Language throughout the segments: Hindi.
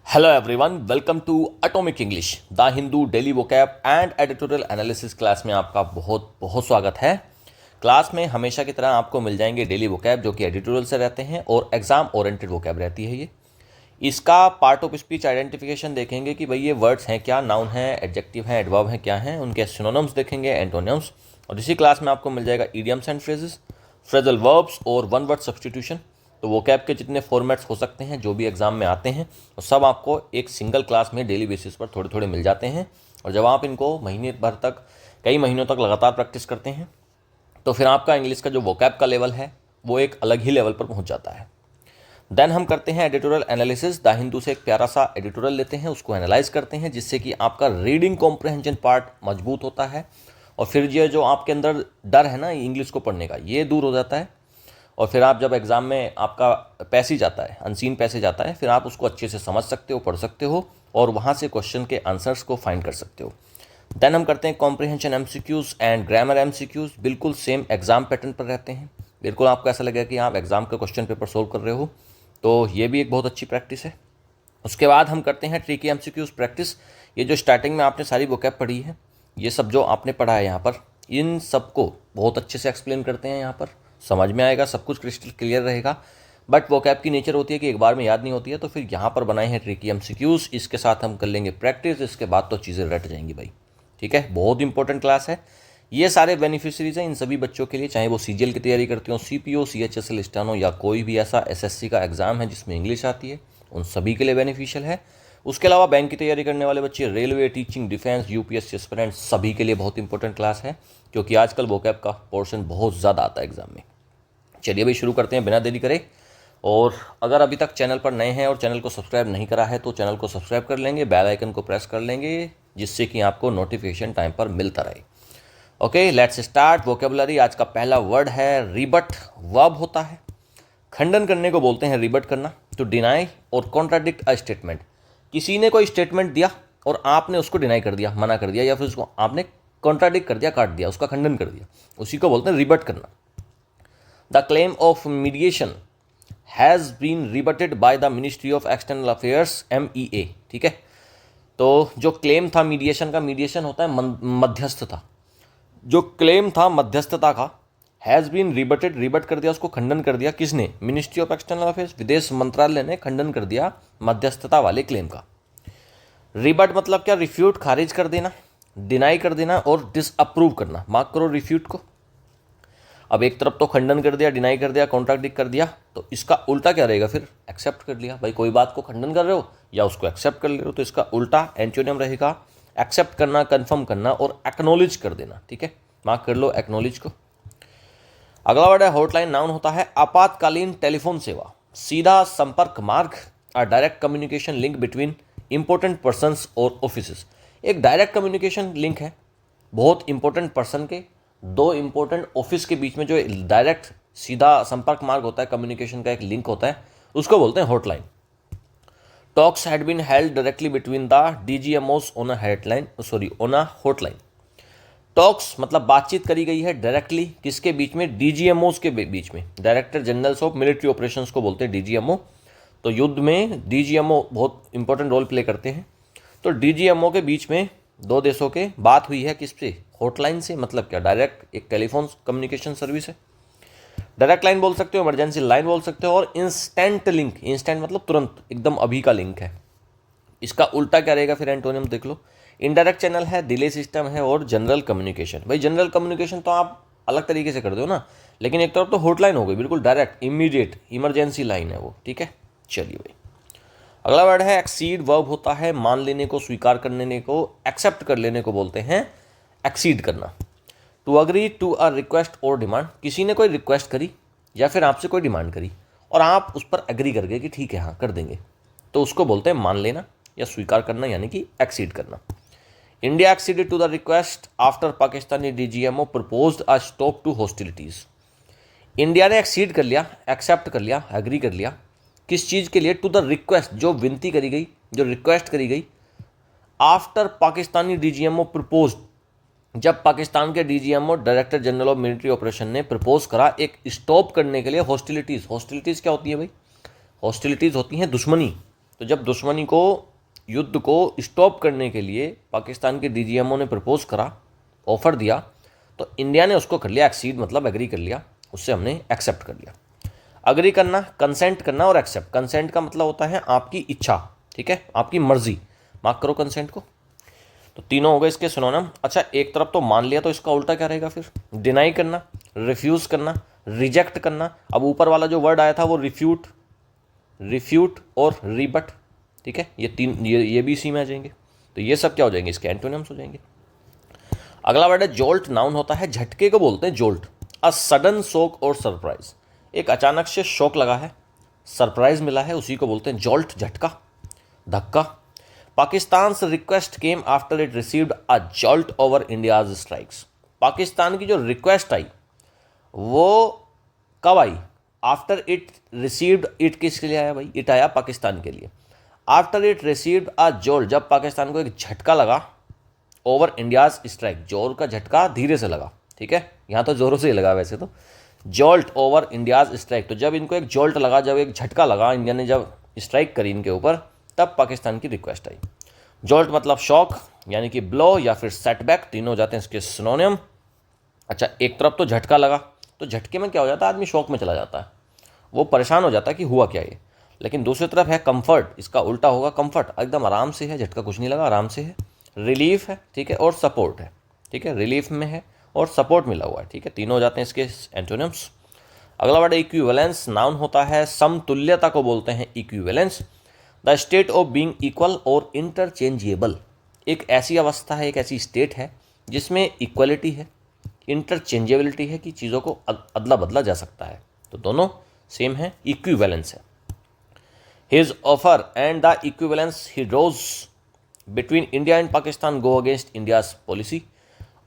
Hello everyone, welcome to Atomic English, the Hindu daily vocab and editorial analysis class में आपका बहुत बहुत स्वागत है। क्लास में हमेशा की तरह आपको मिल जाएंगे डेली वोकैब जो कि एडिटोरियल से रहते हैं और एग्जाम ओरिएंटेड वोकैब रहती है ये। इसका पार्ट ऑफ स्पीच आइडेंटिफिकेशन देखेंगे कि भाई ये वर्ड्स हैं क्या, नाउन है, एडजेक्टिव है, एडवर्ब है, क्या हैं, उनके सिनोनिम्स देखेंगे, एंटोनिम्स। और इसी क्लास में आपको मिल जाएगा idioms and phrases, phrasal verbs और वन वर्ड सब्सटीट्यूशन। तो वोकैब के जितने फॉर्मेट्स हो सकते हैं जो भी एग्जाम में आते हैं वो सब आपको एक सिंगल क्लास में डेली बेसिस पर थोड़े थोड़े मिल जाते हैं। और जब आप इनको महीने भर तक, कई महीनों तक लगातार प्रैक्टिस करते हैं तो फिर आपका इंग्लिश का जो वोकैब का लेवल है वो एक अलग ही लेवल पर पहुंच जाता है। देन हम करते हैं एडिटोरियल एनालिसिस। द हिंदू से एक प्यारा सा एडिटोरियल लेते हैं, उसको एनालाइज करते हैं, जिससे कि आपका रीडिंग कॉम्प्रहेंशन पार्ट मजबूत होता है और फिर ये जो आपके अंदर डर है ना इंग्लिश को पढ़ने का, ये दूर हो जाता है। और फिर आप जब एग्ज़ाम में आपका पैसेज आता है, अनसीन पैसेज आता है, फिर आप उसको अच्छे से समझ सकते हो, पढ़ सकते हो और वहाँ से क्वेश्चन के आंसर्स को फाइंड कर सकते हो। देन हम करते हैं comprehension MCQs and grammar MCQs. बिल्कुल सेम एग्जाम पैटर्न पर रहते हैं, बिल्कुल आपको ऐसा लगेगा कि आप एग्जाम का क्वेश्चन पेपर सोल्व कर रहे हो, तो ये भी एक बहुत अच्छी प्रैक्टिस है। उसके बाद हम करते हैं ट्रिकी एमसीक्यूज़ प्रैक्टिस। ये जो स्टार्टिंग में आपने सारी वोकैब पढ़ी है, ये सब जो आपने पढ़ा है यहाँ पर, इन सबको बहुत अच्छे से एक्सप्लेन करते हैं, यहाँ पर समझ में आएगा, सब कुछ क्रिस्टल क्लियर रहेगा। बट वोकैब की नेचर होती है कि एक बार में याद नहीं होती है, तो फिर यहाँ पर बनाए हैं ट्रिकी एमसीक्यूज़। इसके साथ हम कर लेंगे प्रैक्टिस, इसके बाद तो चीज़ें रट जाएंगी भाई। ठीक है, बहुत इंपॉर्टेंट क्लास है। ये सारे बेनिफिशरीज हैं इन सभी बच्चों के लिए, चाहे वो सीजीएल की तैयारी करते हो, सीपीओ, सीएचएसएल, स्टेनो या कोई भी ऐसा एसएससी का एग्जाम है जिसमें इंग्लिश आती है, उन सभी के लिए बेनिफिशियल है। उसके अलावा बैंक की तैयारी करने वाले बच्चे, railway, teaching, defence, UPSC aspirant, सभी के लिए बहुत इंपॉर्टेंट क्लास है, क्योंकि आजकल वोकैब का पोर्शन बहुत ज़्यादा आता है एग्जाम में। चलिए भाई शुरू करते हैं बिना देरी करे। और अगर अभी तक चैनल पर नए हैं और चैनल को सब्सक्राइब नहीं करा है तो चैनल को सब्सक्राइब कर लेंगे, बेल आइकन को प्रेस कर लेंगे, जिससे कि आपको नोटिफिकेशन टाइम पर मिलता रहे। Okay, let's start. वोकेबुलरी, आज का पहला वर्ड है रिबट। वर्ब होता है खंडन करने को बोलते हैं रिबट करना, टू डिनाई और कॉन्ट्राडिक्ट अ स्टेटमेंट। किसी ने कोई स्टेटमेंट दिया और आपने उसको डिनाई कर दिया, मना कर दिया, या फिर उसको आपने कॉन्ट्राडिक्ट कर दिया, काट दिया, उसका खंडन कर दिया, उसी को बोलते हैं रिबट करना। The claim of mediation has been rebutted by the ministry of external affairs, MEA। ठीक है, तो जो क्लेम था मीडिएशन का, मीडिएशन होता है मध्यस्थता, जो क्लेम था मध्यस्थता का, हैज़ बीन रिबटेड, रिबट कर दिया, उसको खंडन कर दिया, किसने? मिनिस्ट्री ऑफ एक्सटर्नल अफेयर्स, विदेश मंत्रालय ने खंडन कर दिया मध्यस्थता वाले क्लेम का। रिबट मतलब क्या? रिफ्यूट, खारिज कर देना, डिनाई कर देना और डिसअप्रूव करना। मार्क करो रिफ्यूट को। अब एक तरफ तो खंडन कर दिया, डिनाई कर दिया, कॉन्ट्राडिक्ट कर दिया, तो इसका उल्टा क्या रहेगा फिर? एक्सेप्ट कर लिया। भाई कोई बात को खंडन कर रहे हो या उसको एक्सेप्ट कर ले रहे हो, तो इसका उल्टा एंटोनिम रहेगा एक्सेप्ट करना, कंफर्म करना और एक्नॉलेज कर देना। ठीक है, मार्क कर लो एक्नॉलेज को। अगला वर्ड है हॉटलाइन। नाउन होता है आपातकालीन टेलीफोन सेवा, सीधा संपर्क मार्ग, अ direct communication link between important persons और ऑफिसेस। एक डायरेक्ट कम्युनिकेशन लिंक है बहुत इंपॉर्टेंट पर्सन के, दो इंपॉर्टेंट ऑफिस के बीच में जो डायरेक्ट सीधा संपर्क मार्ग होता है, कम्युनिकेशन का एक लिंक होता है, उसको बोलते हैं hotline. Talks had been held directly between the DGMOs on a hotline. Talks मतलब बातचीत करी गई है डायरेक्टली, किसके बीच में? DGMOs के बीच में। Director generals of military operations को बोलते हैं DGMO। तो युद्ध में DGMO बहुत इंपॉर्टेंट रोल प्ले करते हैं। तो DGMO के बीच में दो देशों के बात हुई है, किस पे? हॉटलाइन से। मतलब क्या? डायरेक्ट एक टेलीफोन कम्युनिकेशन सर्विस है। डायरेक्ट लाइन बोल सकते हो, इमरजेंसी लाइन बोल सकते हो, और इंस्टेंट लिंक, इंस्टेंट मतलब तुरंत, एकदम अभी का लिंक है। इसका उल्टा क्या रहेगा फिर? एंटोनियम देख लो। इनडायरेक्ट चैनल है, डिले सिस्टम है और जनरल कम्युनिकेशन। भाई जनरल कम्युनिकेशन तो आप अलग तरीके से कर दो ना, लेकिन एक तरफ तो हॉटलाइन हो गई, बिल्कुल डायरेक्ट, इमीडिएट, इमरजेंसी लाइन है वो। ठीक है, चलिए भाई अगला वर्ड है एक्सीड। वर्ब होता है मान लेने को, स्वीकार करने को, एक्सेप्ट कर लेने को बोलते हैं एक्सीड करना। To agree to a request और डिमांड। किसी ने कोई रिक्वेस्ट करी या फिर आपसे कोई डिमांड करी और आप उस पर एग्री कर गए कि ठीक है, हाँ कर देंगे, तो उसको बोलते हैं मान लेना या स्वीकार करना, यानी कि एक्सीड करना। India acceded to the request after Pakistani DGMO proposed a stop to hostilities. India ने एक्सीड कर लिया, एक्सेप्ट कर लिया, एग्री कर लिया, किस चीज़ के लिए? टू द रिक्वेस्ट, जो विनती करी गई, जो रिक्वेस्ट करी गई, आफ्टर पाकिस्तानी DGMO प्रपोज्ड, जब पाकिस्तान के DGMO director general of military operation ने प्रपोज करा एक स्टॉप करने के लिए हॉस्टिलिटीज़। हॉस्टिलिटीज़ क्या होती है भाई? हॉस्टिलिटीज़ होती हैं दुश्मनी, तो जब दुश्मनी को, युद्ध को स्टॉप करने के लिए पाकिस्तान के डीजीएमओ ने प्रपोज करा, ऑफर दिया, तो इंडिया ने उसको कर लिया एक्सीड, मतलब एग्री कर लिया, उससे हमने एक्सेप्ट कर लिया। अग्री करना, कंसेंट करना और एक्सेप्ट। कंसेंट का मतलब होता है आपकी इच्छा, ठीक है, आपकी मर्जी, मार्क करो कंसेंट को। तो तीनों हो गए इसके सिनोनिम। अच्छा, एक तरफ तो मान लिया, तो इसका उल्टा क्या रहेगा फिर? डिनाई करना, रिफ्यूज़ करना, रिजेक्ट करना। अब ऊपर वाला जो वर्ड आया था वो रिफ्यूट, रिफ्यूट और रिबट, ठीक है, ये तीन, ये भी इसी में आ जाएंगे। तो ये सब क्या हो जाएंगे? इसके एंटोनिम्स हो जाएंगे। अगला वर्ड है जोल्ट। नाउन होता है, झटके को बोलते हैं जोल्ट। अ सडन शॉक और सरप्राइज, एक अचानक से शॉक लगा है, सरप्राइज मिला है, उसी को बोलते हैं जोल्ट, झटका, धक्का। Pakistan request came after it received a jolt over India's strikes. Pakistan की जो रिक्वेस्ट आई वो कब आई? आफ्टर इट रिसीव्ड, इट किसके लिए आया भाई? इट आया पाकिस्तान के लिए। After it received a jolt, जब पाकिस्तान को एक झटका लगा, ओवर इंडियाज स्ट्राइक, जोर का झटका धीरे से लगा, ठीक है, यहाँ तो जोरों से ही लगा वैसे तो। जोल्ट ओवर इंडियाज स्ट्राइक, तो जब इनको एक जोल्ट लगा, जब एक झटका लगा, इंडिया ने जब स्ट्राइक करी इनके ऊपर, तब पाकिस्तान की रिक्वेस्ट आई। जोल्ट मतलब शॉक यानी कि ब्लो या फिर सेटबैक, तीनों हो जाते हैं इसके सिनोनिम। अच्छा, एक तरफ तो झटका लगा, तो झटके में क्या हो जाता है? आदमी शॉक में चला जाता है, वो परेशान हो जाता है कि हुआ क्या ये। लेकिन दूसरी तरफ है कंफर्ट, इसका उल्टा होगा कंफर्ट, एकदम आराम से है, झटका कुछ नहीं लगा, आराम से है। रिलीफ है, ठीक है, और सपोर्ट है, ठीक है, रिलीफ में है और सपोर्ट मिला हुआ है, ठीक है, तीनों हो जाते हैं इसके एंटोनिम्स। अगला वर्ड इक्विवेलेंस। नाउन होता है, समतुल्यता को बोलते हैं equivalence. The state of being equal और इंटरचेंजेबल, एक ऐसी अवस्था है, एक ऐसी स्टेट है जिसमें इक्वलिटी है, इंटरचेंजेबिलिटी है, कि चीज़ों को अदला बदला जा सकता है, तो दोनों सेम है, इक्विवेलेंस है। His offer and the equivalence he draws between India and Pakistan go against India's policy.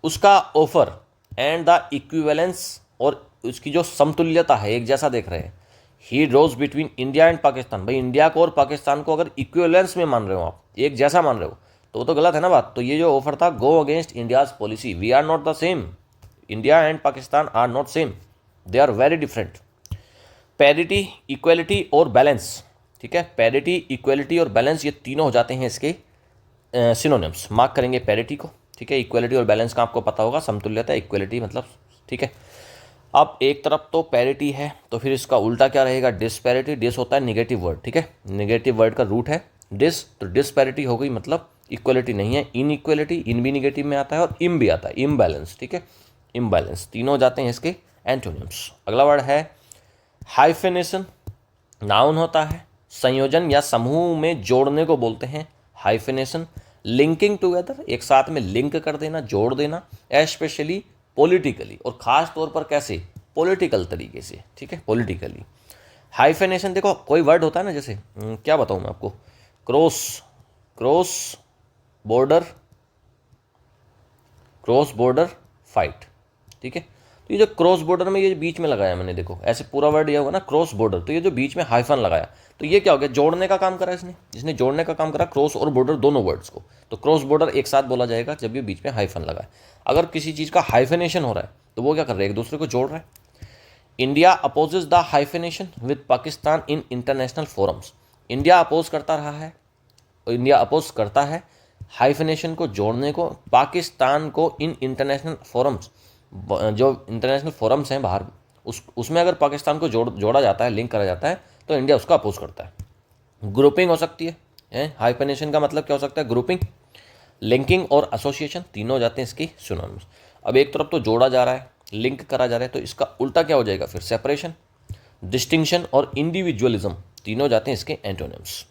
उसका ऑफर एंड द इक्विवेलेंस, और उसकी जो समतुल्यता है, एक जैसा देख रहे हैं, ही draws between India and Pakistan, भाई इंडिया को और पाकिस्तान को अगर इक्विवेलेंस में मान रहे हो आप, एक जैसा मान रहे हो, तो वो तो गलत है ना बात। तो ये जो ऑफर था, go against India's policy, we are not the same, India and Pakistan are not same, they are very different. Parity, equality और बैलेंस, ठीक है, पैरिटी, इक्वलिटी और बैलेंस, ये तीनों हो जाते हैं इसके सिनोनिम्स। मार्क करेंगे पैरिटी को, ठीक है, इक्वलिटी और बैलेंस का आपको पता होगा, समतुल्यता, इक्वलिटी मतलब, ठीक है। अब एक तरफ तो पैरिटी है, तो फिर इसका उल्टा क्या रहेगा? डिसपैरिटी। डिस होता है निगेटिव वर्ड, ठीक है, निगेटिव वर्ड का रूट है डिस, तो डिसपैरिटी हो गई, मतलब इक्वलिटी नहीं है। इन इक्वलिटी, इन भी निगेटिव में आता है और इम भी आता है, इम्बैलेंस, ठीक है, इम्बैलेंस, तीनों हो जाते हैं इसके एंटोनिम्स। अगला वर्ड है हाइफेनेशन। नाउन होता है, संयोजन या समूह में जोड़ने को बोलते हैं हाइफेनेशन। लिंकिंग टुगेदर, एक साथ में लिंक कर देना, जोड़ देना, एस्पेशली पॉलिटिकली, और ख़ास तौर पर कैसे? पॉलिटिकल तरीके से, ठीक है, पॉलिटिकली। हाइफेनेशन देखो, कोई वर्ड होता है ना, जैसे क्या बताऊँ मैं आपको, cross, cross border, cross border fight, ठीक है। तो ये जो क्रॉस बॉर्डर में ये बीच में लगाया मैंने, देखो ऐसे पूरा वर्ड ये होगा ना क्रॉस बॉर्डर, तो ये जो बीच में हाइफन लगाया, तो ये क्या हो गया? जोड़ने का काम करा इसने, जिसने जोड़ने का काम करा क्रॉस और बॉर्डर दोनों वर्ड्स को, तो क्रॉस बॉर्डर एक साथ बोला जाएगा जब ये बीच में हाइफन लगा है। अगर किसी चीज़ का हाइफेनेशन हो रहा है तो वो क्या कर रहा है? एक दूसरे को जोड़ रहा है। India opposes the hyphenation with Pakistan in international forums. India oppose करता रहा है, इंडिया अपोज करता है हाइफेनेशन को जोड़ने को पाकिस्तान को इन इंटरनेशनल फोरम्स, जो इंटरनेशनल फोरम्स हैं बाहर, उसमें अगर पाकिस्तान को जोड़ा जाता है, लिंक करा जाता है, तो इंडिया उसका अपोज करता है। ग्रुपिंग हो सकती है, हाइफेनेशन का मतलब क्या हो सकता है? ग्रुपिंग, लिंकिंग और एसोसिएशन, तीनों हो जाते हैं इसकी सिनोनिम्स। अब एक तरफ तो जोड़ा जा रहा है, लिंक करा जा रहा है, तो इसका उल्टा क्या हो जाएगा फिर? सेपरेशन, डिस्टिंक्शन और इंडिविजुअलिज्म, तीनों जाते हैं इसके एंटोनिम्स।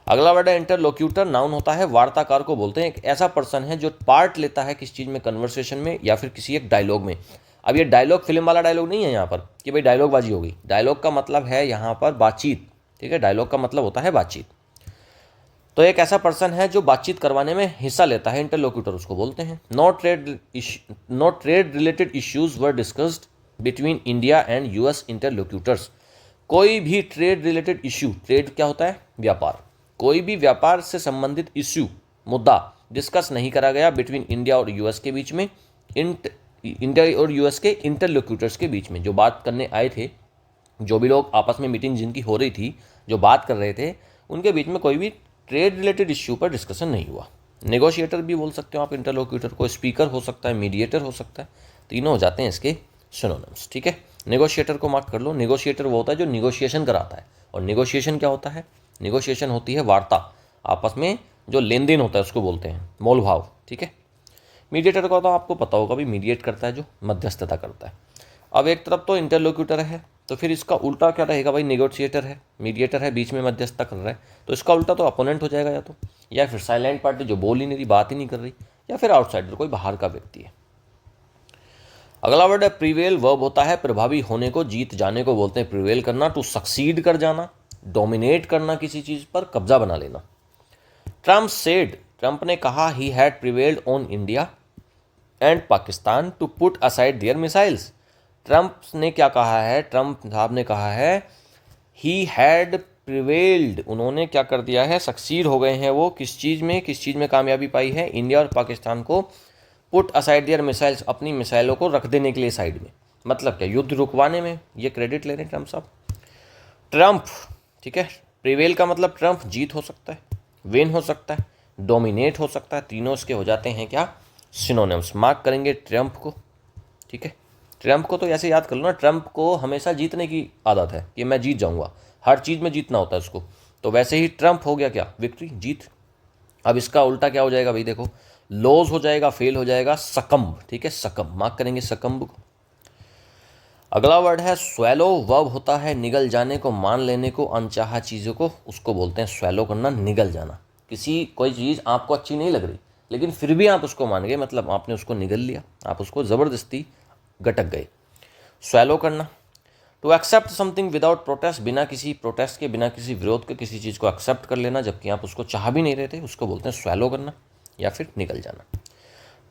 अगला वर्ड है इंटरलोक्यूटर। नाउन होता है, वार्ताकार को बोलते हैं, एक ऐसा पर्सन है जो पार्ट लेता है किसी चीज़ में, कन्वर्सेशन में या फिर किसी एक डायलॉग में। अब ये डायलॉग फिल्म वाला डायलॉग नहीं है यहाँ पर कि भाई डायलॉग बाजी होगी, डायलॉग का मतलब है यहाँ पर बातचीत, ठीक है, डायलॉग का मतलब होता है बातचीत। तो एक ऐसा पर्सन है जो बातचीत करवाने में हिस्सा लेता है, इंटरलोक्यूटर उसको बोलते हैं। No trade related issues were discussed between India and US interlocutors. कोई भी ट्रेड रिलेटेड इश्यू, ट्रेड क्या होता है? व्यापार, कोई भी व्यापार से संबंधित इश्यू, मुद्दा डिस्कस नहीं करा गया बिटवीन इंडिया और यूएस के बीच में, इंडिया और यूएस के इंटरलोक्यूटर्स के बीच में, जो बात करने आए थे, जो भी लोग आपस में मीटिंग जिनकी हो रही थी, जो बात कर रहे थे, उनके बीच में कोई भी ट्रेड रिलेटेड इश्यू पर डिस्कशन नहीं हुआ। नेगोशिएटर भी बोल सकते हो आप इंटरलोक्यूटर को, स्पीकर हो सकता है, मीडिएटर हो सकता है, तीनों हो जाते हैं इसके सिनोनिम्स। ठीक है, नेगोशिएटर को मार्क कर लो। नेगोशिएटर वो होता है जो निगोशिएशन कराता है, और निगोशिएशन क्या होता है? निगोशिएशन होती है वार्ता, आपस में जो लेन देन होता है उसको बोलते हैं मोल भाव। ठीक है, मीडिएटर का तो आपको पता होगा भी, मीडिएट करता है, जो मध्यस्थता करता है। अब एक तरफ तो इंटरलोक्यूटर है, तो फिर इसका उल्टा क्या रहेगा भाई? नेगोशिएटर है, मीडिएटर है, बीच में मध्यस्थता कर रहा है, तो इसका उल्टा तो अपोनेंट हो जाएगा, या तो या फिर साइलेंट पार्टी जो बोल ही नहीं रही, बात ही नहीं कर रही, या फिर आउटसाइडर, कोई बाहर का व्यक्ति है। अगला वर्ड है प्रिवेल। वर्ब होता है प्रभावी होने को, जीत जाने को बोलते हैं प्रिवेल करना। टू सक्सीड कर जाना, डोमिनेट करना, किसी चीज पर कब्जा बना लेना। ट्रम्प सेड, ट्रम्प ने कहा, he had prevailed on India and Pakistan to put aside their missiles. Trump ने क्या कहा है? ट्रम्प साहब ने कहा है ही हैड प्रिवेल्ड, उन्होंने क्या कर दिया है? सक्सीड हो गए हैं वो, किस चीज़ में कामयाबी पाई है? इंडिया और पाकिस्तान को पुट असाइड देयर मिसाइल्स, अपनी मिसाइलों को रख देने के लिए साइड में। मतलब क्या? युद्ध रुकवाने में ये क्रेडिट ले रहे हैं ट्रम्प साहब। ट्रम्प, ठीक है, प्रिवेल का मतलब ट्रम्प जीत हो सकता है, विन हो सकता है, डोमिनेट हो सकता है, तीनों इसके हो जाते हैं क्या? सिनोनिम्स। मार्क करेंगे ट्रम्प को। ठीक है, ट्रम्प को तो ऐसे याद कर लो ना, ट्रम्प को हमेशा जीतने की आदत है कि मैं जीत जाऊंगा, हर चीज़ में जीतना होता है उसको, तो वैसे ही ट्रम्प हो गया क्या? विक्ट्री, जीत। अब इसका उल्टा क्या हो जाएगा भाई? देखो, लॉस हो जाएगा, फेल हो जाएगा, सकम्ब। ठीक है, सकम्ब, मार्क करेंगे सकम्ब को। अगला वर्ड है स्वैलो। वर्ब होता है निगल जाने को, मान लेने को, अनचाहा चीज़ों को, उसको बोलते हैं स्वैलो करना, निगल जाना। कोई चीज़ आपको अच्छी नहीं लग रही, लेकिन फिर भी आप उसको मान गए, मतलब आपने उसको निगल लिया, आप उसको ज़बरदस्ती गटक गए। स्वैलो करना। To accept something without protest, बिना किसी प्रोटेस्ट के, बिना किसी विरोध के किसी चीज़ को एक्सेप्ट कर लेना जबकि आप उसको चाह भी नहीं रहे थे, उसको बोलते हैं स्वैलो करना या फिर निकल जाना।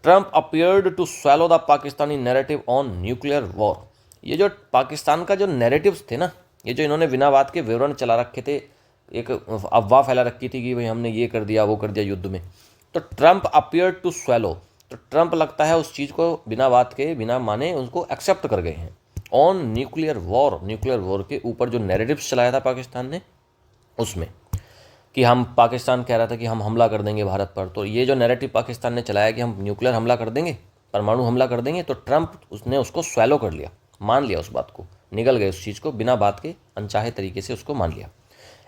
Trump appeared to swallow the Pakistani narrative on nuclear war. ये जो पाकिस्तान का जो नैरेटिव्स थे ना, ये जो इन्होंने बिना बात के विवरण चला रखे थे, एक अफवाह फैला रखी थी कि भाई हमने ये कर दिया वो कर दिया युद्ध में, तो ट्रम्प अपीयर्ड टू स्वैलो, तो ट्रम्प लगता है उस चीज़ को बिना बात के, बिना माने उसको एक्सेप्ट कर गए हैं। On nuclear war, nuclear war के ऊपर जो नैरेटिव्स चलाया था पाकिस्तान ने, उसमें कि हम, पाकिस्तान कह रहा था कि हम हमला कर देंगे भारत पर, तो ये जो नैरेटिव पाकिस्तान ने चलाया कि हम न्यूक्लियर हमला कर देंगे, परमाणु हमला कर देंगे, तो ट्रम्प उसने उसको स्वैलो कर लिया, मान लिया उस बात को, निगल गए उस चीज़ को, बिना बात के अनचाहे तरीके से उसको मान लिया।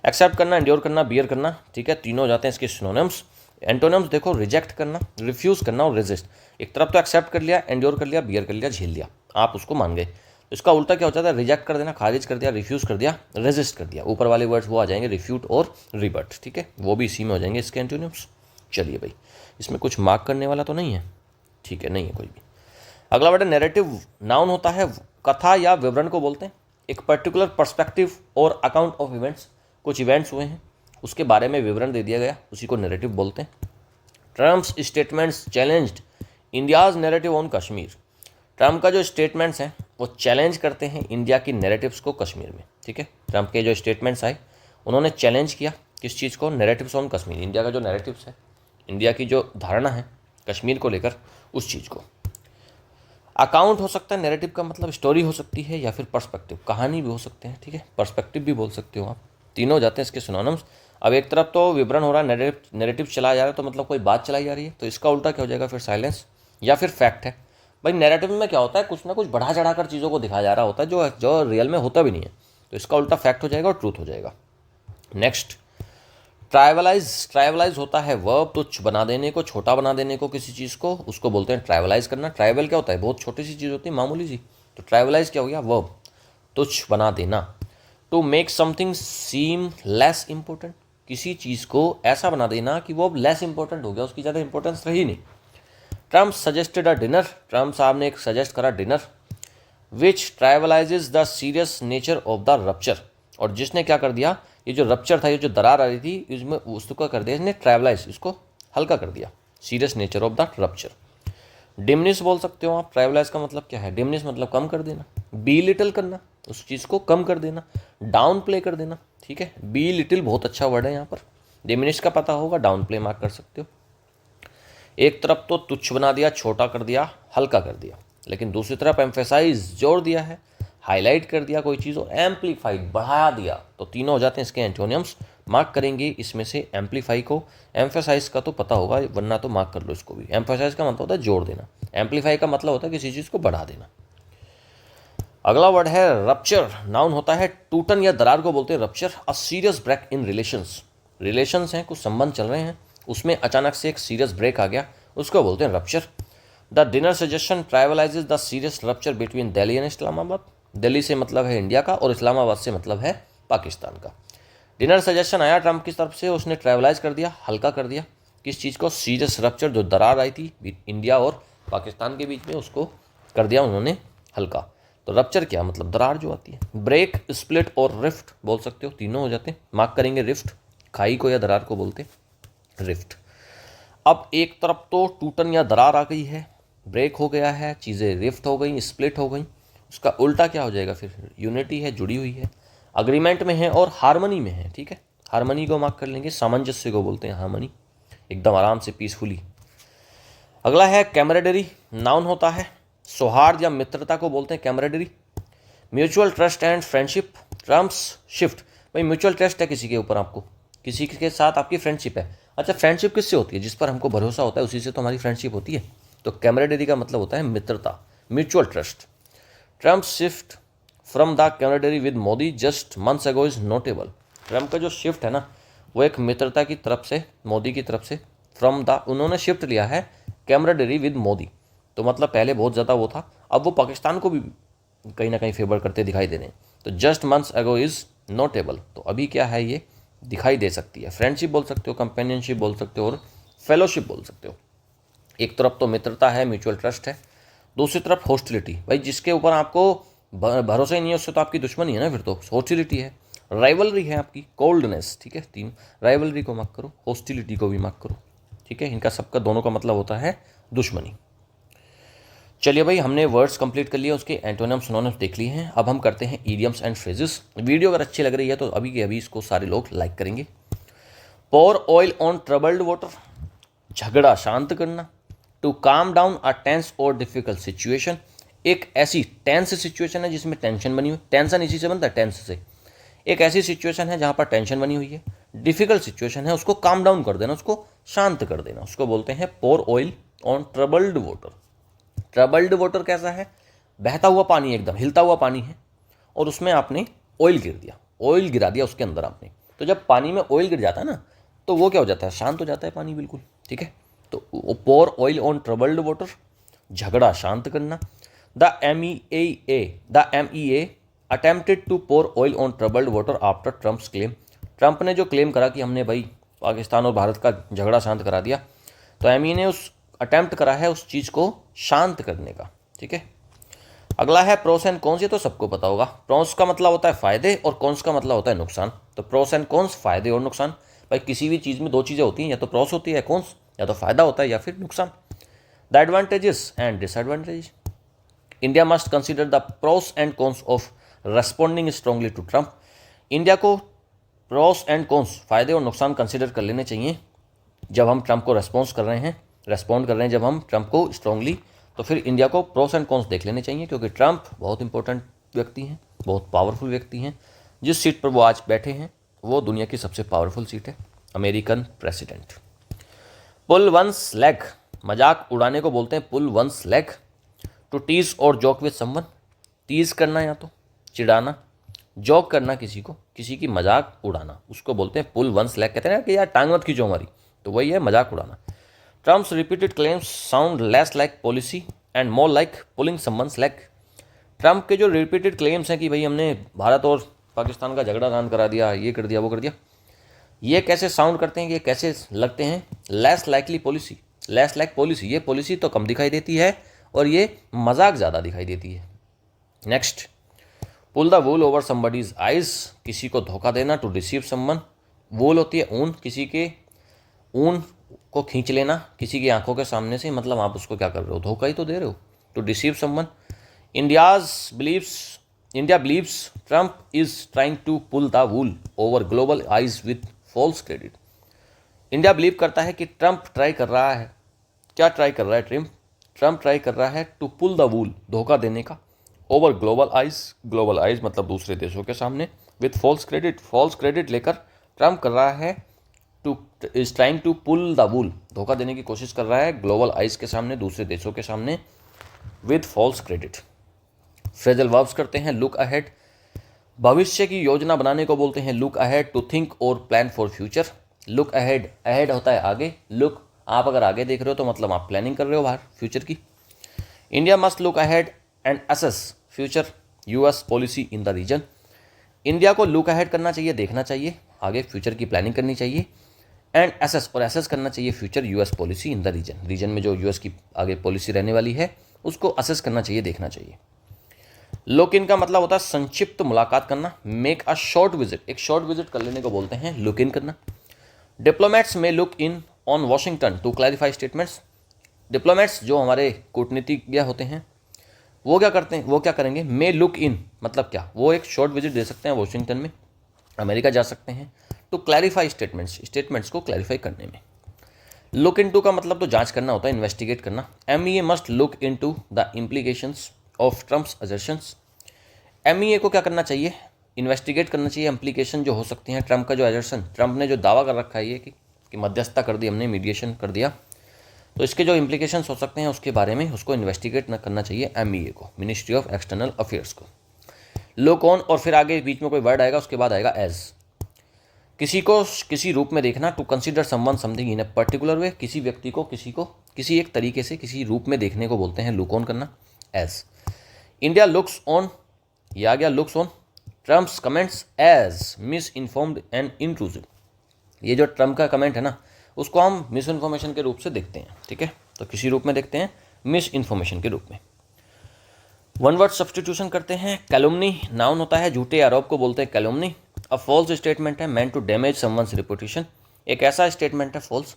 एक्सेप्ट करना, एंड्योर करना, बियर करना। ठीक है, तीनों हो जाते हैं इसके सिनोनिम्स। एंटोनिम्स देखो, रिजेक्ट करना, रिफ्यूज़ करना और रेजिस्ट। एक तरफ तो एक्सेप्ट कर लिया, एंड्योर कर लिया, बियर कर लिया, झेल लिया, आप उसको मान गए। इसका उल्टा क्या हो जाता है? रिजेक्ट कर देना, खारिज कर दिया, रिफ्यूज़ कर दिया, रेजिस्ट कर दिया। ऊपर वाले वर्ड्स वो आ जाएंगे, रिफ्यूट और रिबट। ठीक है, वो भी इसी में हो जाएंगे इसके एंटोनिम्स। चलिए भाई, इसमें कुछ मार्क करने वाला तो नहीं है? ठीक है, नहीं है कोई भी। अगला वर्ड है नैरेटिव। नाउन होता है कथा या विवरण को बोलते हैं, एक पर्टिकुलर पर्सपेक्टिव और अकाउंट ऑफ इवेंट्स, कुछ इवेंट्स हुए हैं उसके बारे में विवरण दे दिया गया, उसी को नैरेटिव बोलते हैं। Trump's statements challenged India's narrative on Kashmir. Trump का जो स्टेटमेंट्स हैं वो चैलेंज करते हैं इंडिया की नैरेटिव्स को कश्मीर में। ठीक है, ट्रम्प के जो स्टेटमेंट्स आए उन्होंने चैलेंज किया किस चीज़ को? नैरेटिव्स ऑन कश्मीर, इंडिया का जो नैरेटिव्स है, इंडिया की जो धारणा है कश्मीर को लेकर, उस चीज़ को। अकाउंट हो सकता है, नैरेटिव का मतलब स्टोरी हो सकती है, या फिर पर्सपेक्टिव, कहानी भी हो सकते हैं। ठीक है, पर्सपेक्टिव भी बोल सकते हो आप, तीनों हो जाते हैं इसके सिनोनिम्स। अब एक तरफ तो विवरण हो रहा है, नैरेटिव चलाया जा रहा है, तो मतलब कोई बात चलाई जा रही है, तो इसका उल्टा क्या हो जाएगा? फिर साइलेंस या फिर फैक्ट है। भाई नैरेटिव में क्या होता है? कुछ ना कुछ बढ़ा चढ़ा कर चीज़ों को दिखाया जा रहा होता है जो रियल में होता भी नहीं है, तो इसका उल्टा फैक्ट हो जाएगा और ट्रूथ हो जाएगा। नेक्स्ट, ट्राइवलाइज। ट्राइवलाइज होता है वर्ब, तुच्छ बना देने को, छोटा बना देने को किसी चीज़ को, उसको बोलते हैं ट्राइवलाइज करना। ट्राइवल क्या होता है? बहुत छोटी सी चीज़ होती है, मामूली सी, तो ट्राइवलाइज क्या हो गया? वर्ब, तुच्छ बना देना। To make something seem less important, किसी चीज़ को ऐसा बना देना कि वो अब लेस इंपॉर्टेंट हो गया, उसकी ज़्यादा इंपॉर्टेंस रही नहीं। Trump suggested a dinner, Trump साहब ने एक सजेस्ट करा dinner, which trivializes the serious nature of the rupture, और जिसने क्या कर दिया? ये जो रप्चर था, ये जो दरार आ रही थी, इसमें उसको कर दिया इसने ट्राइवलाइज, इसको हल्का कर दिया, serious nature of the rupture. Diminish बोल सकते हो आप, ट्राइवलाइज का मतलब क्या है? डिमनिश मतलब कम कर देना, बी लिटिल करना, उस चीज़ को कम कर देना, डाउन प्ले कर देना। ठीक है, बी लिटिल बहुत अच्छा वर्ड है यहाँ पर, डिमिनिश का पता होगा, डाउन प्ले मार्क कर सकते हो। एक तरफ तो तुच्छ बना दिया, छोटा कर दिया, हल्का कर दिया, लेकिन दूसरी तरफ एम्फेसाइज, जोर दिया है, हाईलाइट कर दिया कोई चीज़, और एम्पलीफाइड, बढ़ा दिया, तो तीनों हो जाते हैं इसके एंटोनियम्स। मार्क करेंगे इसमें से एम्पलीफाई को। एम्फेसाइज का तो पता होगा, वरना तो मार्क कर लो इसको भी। एम्फेसाइज का मतलब होता है जोड़ देना, एम्पलीफाई का मतलब होता है किसी चीज़ को बढ़ा देना। अगला वर्ड है रप्चर। नाउन होता है टूटन या दरार को बोलते हैं rupture. A serious break in relations. Relations हैं, कुछ संबंध चल रहे हैं, उसमें अचानक से एक सीरियस ब्रेक आ गया, उसको बोलते हैं rupture. The dinner suggestion trivializes the serious rupture between Delhi and Islamabad. Delhi से मतलब है इंडिया का और इस्लामाबाद से मतलब है पाकिस्तान का। डिनर सजेशन आया ट्रंप की तरफ से, उसने ट्राइवलाइज कर दिया, हल्का कर दिया किस चीज़ को, सीरियस रप्चर, जो दरार आई थी इंडिया और पाकिस्तान के बीच में, उसको कर दिया उन्होंने हल्का। तो रप्चर क्या मतलब दरार जो आती है। ब्रेक, स्प्लिट और रिफ्ट बोल सकते हो, तीनों हो जाते हैं। मार्क करेंगे रिफ्ट, खाई को या दरार को बोलते रिफ्ट। अब एक तरफ तो टूटन या दरार आ गई है, ब्रेक हो गया है, चीज़ें रिफ्ट हो गई, स्प्लिट हो गई। उसका उल्टा क्या हो जाएगा फिर, यूनिटी है, जुड़ी हुई है, अग्रीमेंट में है और हारमनी में है। ठीक है, हारमनी को मार्क कर लेंगे, सामंजस्य को बोलते हैं हारमनी, एकदम आराम से पीसफुली। अगला है कैमरेडरी। नाउन होता है सौहार्द या मित्रता को बोलते हैं camaraderie. Mutual trust and friendship. Trump's shift. भाई म्यूचुअल ट्रस्ट है किसी के ऊपर, आपको किसी के साथ आपकी फ्रेंडशिप है। अच्छा, फ्रेंडशिप किससे होती है, जिस पर हमको भरोसा होता है उसी से तो हमारी फ्रेंडशिप होती है। तो कैमरेडरी का मतलब होता है मित्रता, mutual trust. Trump shift from the camaraderie with Modi just months ago is notable. Trump का जो शिफ्ट है ना, वो एक मित्रता की तरफ से, मोदी की तरफ से, फ्रॉम द, उन्होंने शिफ्ट लिया है कैमरेडरी विद मोदी। तो मतलब पहले बहुत ज़्यादा वो था, अब वो पाकिस्तान को भी कहीं ना कहीं फेवर करते दिखाई दे रहे हैं। तो just months ago is notable, तो अभी क्या है, ये दिखाई दे सकती है। फ्रेंडशिप बोल सकते हो, कंपेनियनशिप बोल सकते हो और फेलोशिप बोल सकते हो। एक तरफ तो मित्रता है, म्यूचुअल ट्रस्ट है, दूसरी तरफ हॉस्टिलिटी। भाई जिसके ऊपर आपको भरोसा ही नहीं है उससे तो आपकी दुश्मनी है ना, फिर तो हॉस्टिलिटी है। राइवलरी है आपकी, कोल्डनेस। ठीक है, तीन, राइवलरी को मार्क करो, हॉस्टिलिटी को भी मार्क करो। ठीक है, इनका सबका दोनों का मतलब होता है दुश्मनी। चलिए भाई, हमने वर्ड्स कंप्लीट कर लिए, उसके एंटोनिम्स सिनोनिम्स देख लिए हैं। अब हम करते हैं इडियम्स एंड फ्रेजेस। वीडियो अगर अच्छी लग रही है तो अभी के अभी इसको सारे लोग लाइक करेंगे। Pour oil on troubled water, झगड़ा शांत करना। To calm down a tense और डिफिकल्ट सिचुएशन, एक ऐसी टेंस सिचुएशन है जिसमें टेंशन बनी हुई, टेंशन इसी से बनता है टेंस से। एक ऐसी सिचुएशन है जहाँ पर टेंशन बनी हुई है, डिफिकल्ट सिचुएशन है, उसको काम डाउन कर देना, उसको शांत कर देना, उसको बोलते हैं pour oil on troubled water. Troubled water कैसा है, बहता हुआ पानी, एकदम हिलता हुआ पानी है और उसमें आपने ऑयल गिर दिया, ऑयल गिरा दिया उसके अंदर आपने। तो जब पानी में ऑयल गिर जाता है ना, तो वो क्या हो जाता है, शांत हो जाता है पानी बिल्कुल। ठीक है, तो pour oil on troubled water, झगड़ा शांत करना। The MEA attempted to pour oil on troubled water after Trump's claim. Trump ने जो क्लेम करा कि हमने भाई पाकिस्तान और भारत का झगड़ा शांत करा दिया, तो MEA ने उस अटेम्प्ट करा है उस चीज़ को शांत करने का। ठीक है, अगला है प्रोस एंड कॉन्स। ये तो सबको पता होगा, प्रोस का मतलब होता है फायदे और कॉन्स का मतलब होता है नुकसान। तो प्रोस एंड कॉन्स, फायदे और नुकसान। भाई किसी भी चीज़ में दो चीज़ें होती हैं, या तो प्रोस होती है कॉन्स, या तो फायदा होता है या फिर नुकसान। The advantages and disadvantage. India must consider the pros and cons of responding strongly to Trump. India को प्रोस एंड कॉन्स, फायदे और नुकसान कंसिडर कर लेने चाहिए जब हम ट्रंप को रेस्पॉन्ड कर रहे हैं जब हम ट्रंप को स्ट्रांगली, तो फिर इंडिया को प्रोस एंड कॉन्स देख लेने चाहिए, क्योंकि ट्रंप बहुत इंपॉर्टेंट व्यक्ति हैं, बहुत पावरफुल व्यक्ति हैं। जिस सीट पर वो आज बैठे हैं वो दुनिया की सबसे पावरफुल सीट है, अमेरिकन प्रेसिडेंट। पुल वंस लेग, मजाक उड़ाने को बोलते हैं पुल वंस लेग। टू टीज और जोक विद समवन, टीज करना या तो चिढ़ाना, जोक करना किसी की मजाक उड़ाना, उसको बोलते हैं पुल वंस लेग। कहते हैं ना कि यार टांग मत खींचो हमारी, तो वही है मजाक उड़ाना। Trump's repeated claims sound less like policy and more like pulling someone's leg. Trump के जो रिपीटेड क्लेम्स हैं कि भाई हमने भारत और पाकिस्तान का झगड़ा शांत करा दिया, ये कर दिया, वो कर दिया, ये कैसे साउंड करते हैं, ये कैसे लगते हैं, less likely policy, less like policy. ये पॉलिसी तो कम दिखाई देती है और ये मजाक ज़्यादा दिखाई देती है। Next, pull the wool over somebody's eyes, किसी को धोखा देना। टू डिसीव समवन, वूल होती है ऊन, किसी के ऊन को खींच लेना किसी की आंखों के सामने से, मतलब आप उसको क्या कर रहे हो, धोखा ही तो दे रहे हो। To deceive someone. India believes Trump is trying to pull the wool over global eyes with false credit. India believe करता है कि ट्रंप ट्राई कर रहा है, क्या ट्राई कर रहा है ट्रंप ट्राई कर रहा है टू पुल द वूल, धोखा देने का, ओवर ग्लोबल आइज मतलब दूसरे देशों के सामने, with false credit, false credit लेकर ट्रम्प कर रहा है is trying to pull the wool, धोखा देने की कोशिश कर रहा है ग्लोबल आइज के सामने, दूसरे देशों के सामने, with false credit. Phrasal verbs करते हैं लुक अहेड, भविष्य की योजना बनाने को बोलते हैं लुक अहेड, टू थिंक और plan for future. Look ahead, ahead होता है आगे, लुक आप अगर आगे देख रहे हो तो मतलब आप प्लानिंग कर रहे हो बाहर फ्यूचर की। India must look ahead and assess future US policy in the region. India को लुक अहेड करना चाहिए, देखना चाहिए आगे, फ्यूचर की प्लानिंग करनी चाहिए, एंड असेस और असेस करना चाहिए future US policy in the region, region में जो यूएस की आगे पॉलिसी रहने वाली है उसको असेस करना चाहिए, देखना चाहिए। लुक इन का मतलब होता है संक्षिप्त मुलाकात करना, मेक अ शॉर्ट विजिट, एक शॉर्ट विजिट कर लेने को बोलते हैं लुक इन करना। डिप्लोमेट्स में look in on Washington to clarify statements. Diplomats जो हमारे कूटनीतिज्ञ होते हैं वो क्या करते हैं, वो क्या करेंगे, मे लुक इन मतलब क्या, वो एक शॉर्ट विजिट दे सकते हैं वॉशिंगटन में, अमेरिका जा सकते हैं, टू क्लैरिफाई स्टेटमेंट्स को क्लैरिफाई करने में। लुक इनटू का मतलब तो जांच करना होता है, इन्वेस्टिगेट करना। MEA must look into the implications of Trump's assertions. MEA को क्या करना चाहिए, इन्वेस्टिगेट करना चाहिए इम्प्लीकेशन जो हो सकती हैं ट्रम्प का जो असर्शन, ट्रम्प ने जो दावा कर रखा है ये कि मध्यस्थता कर दी हमने, मीडिएशन कर दिया, तो इसके जो इम्प्लीकेशंस हो सकते हैं उसके बारे में उसको इन्वेस्टिगेट करना चाहिए MEA को, मिनिस्ट्री ऑफ एक्सटर्नल अफेयर्स को। लुक ऑन और फिर आगे बीच में कोई वर्ड आएगा उसके बाद आएगा एज, किसी को किसी रूप में देखना, to consider someone something in a particular way, किसी व्यक्ति को किसी एक तरीके से किसी रूप में देखने को बोलते हैं लुक ऑन करना, एज। इंडिया लुक्स ऑन, ये आ गया looks on Trump's comments as misinformed and intrusive. ये जो ट्रम्प का कमेंट है ना उसको हम मिस इन्फॉर्मेशन के रूप से देखते हैं, ठीक है, तो किसी रूप में देखते हैं, मिस इन्फॉर्मेशन के रूप में। वन वर्ड सब्सटीट्यूशन करते हैं, कैलुमनी नाउन होता है, झूठे आरोप को बोलते हैं कैलुमनी। अ फॉल्स स्टेटमेंट है meant to damage someone's reputation, एक ऐसा स्टेटमेंट है फॉल्स